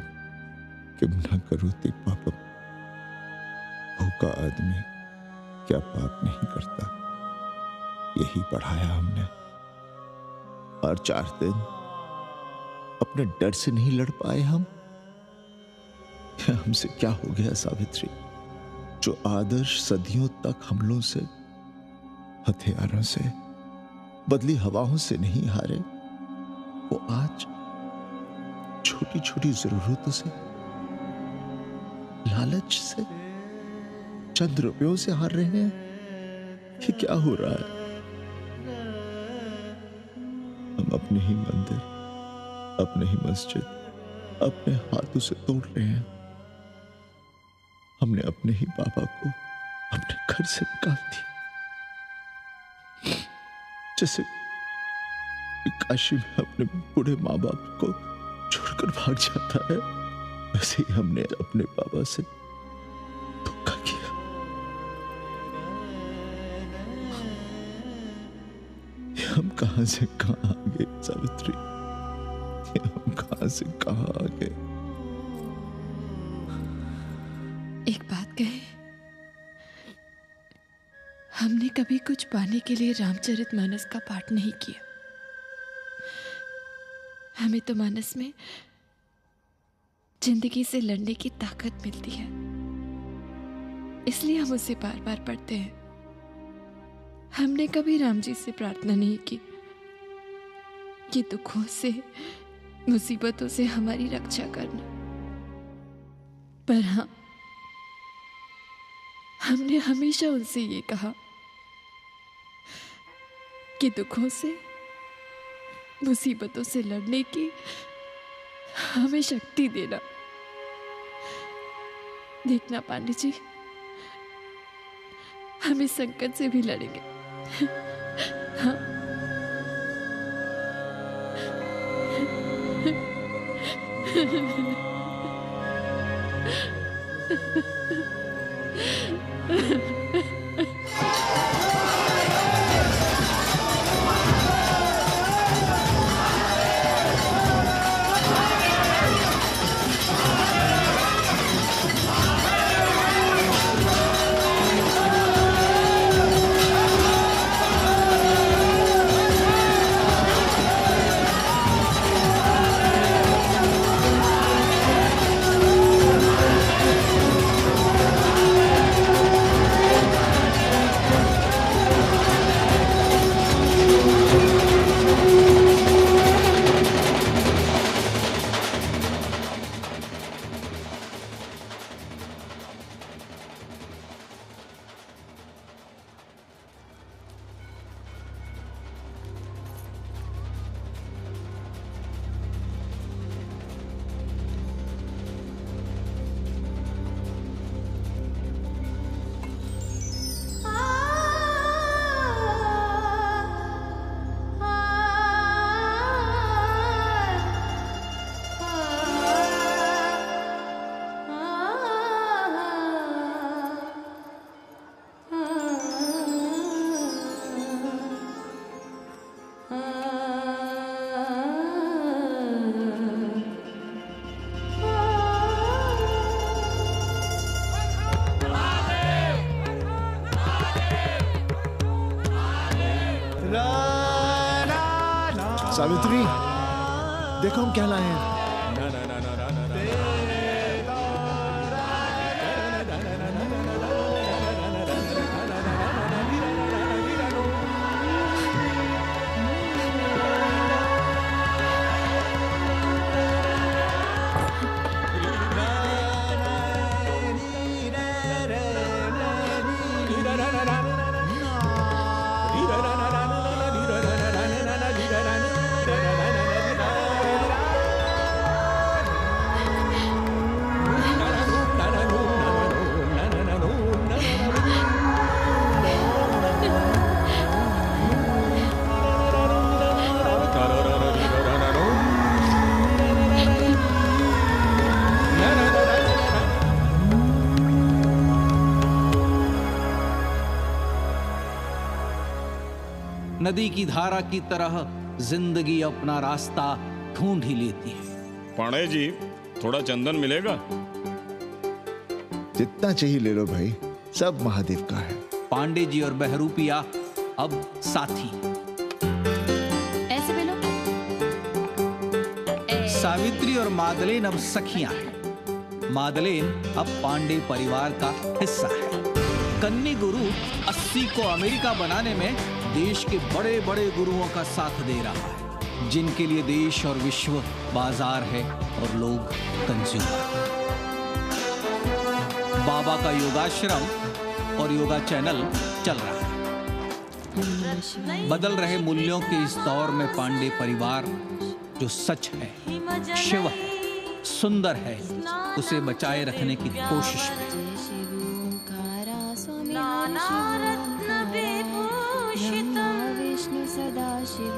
किम न करोति पापम। भूखा आदमी क्या पाप नहीं करता, यही पढ़ाया हमने। और 4 दिन अपने डर से नहीं लड़ पाए हम। हमसे क्या हो गया सावित्री? जो आदर्श सदियों तक हमलों से, हथियारों से, बदली हवाओं से नहीं हारे, वो आज छोटी छोटी जरूरतों से, लालच से, चंद रुपयों से हार रहे हैं। ये क्या हो रहा है? हम अपने ही मंदिर, अपने ही मस्जिद अपने हाथों से तोड़ रहे हैं। हमने अपने ही बाबा को अपने घर से निकाल दिया। जैसे काशी में अपने बूढ़े माँ बाप को छोड़कर भाग जाता है, वैसे ही हमने अपने बाबा से धोखा किया। हम कहां से कहां आ गए सावित्री? हम कहां से कहां आ गए? एक बात कहे, हमने कभी कुछ पाने के लिए रामचरितमानस का पाठ नहीं किया। हमें तो मानस में जिंदगी से लड़ने की ताकत मिलती है, इसलिए हम उसे बार बार पढ़ते हैं। हमने कभी राम जी से प्रार्थना नहीं की कि दुखों से, मुसीबतों से हमारी रक्षा करना। पर हाँ, हमने हमेशा उनसे ये कहा कि दुखों से, मुसीबतों से लड़ने की हमें शक्ति देना। देखना पांडे जी, हम इस संकट से भी लड़ेंगे। हाँ। सावित्री, देखो हम क्या लाए हैं। नदी की धारा की तरह जिंदगी अपना रास्ता ढूंढ ही लेती है। पांडे जी, थोड़ा चंदन मिलेगा? जितना चाहिए ले लो भाई, सब महादेव का है। पांडे जी और बहरूपिया अब साथी। ऐसे भी लो। सावित्री और मादलेन अब सखियां हैं। मादलेन अब पांडे परिवार का हिस्सा है। कन्नी गुरु 80 को अमेरिका बनाने में देश के बड़े बड़े गुरुओं का साथ दे रहा है, जिनके लिए देश और विश्व बाजार है और लोग कंज्यूमर। बाबा का योगाश्रम और योगा चैनल चल रहा है। बदल रहे मूल्यों के इस दौर में पांडे परिवार जो सच है, शिव है, सुंदर है, उसे बचाए रखने की कोशिश में। विष्णु सदा शिव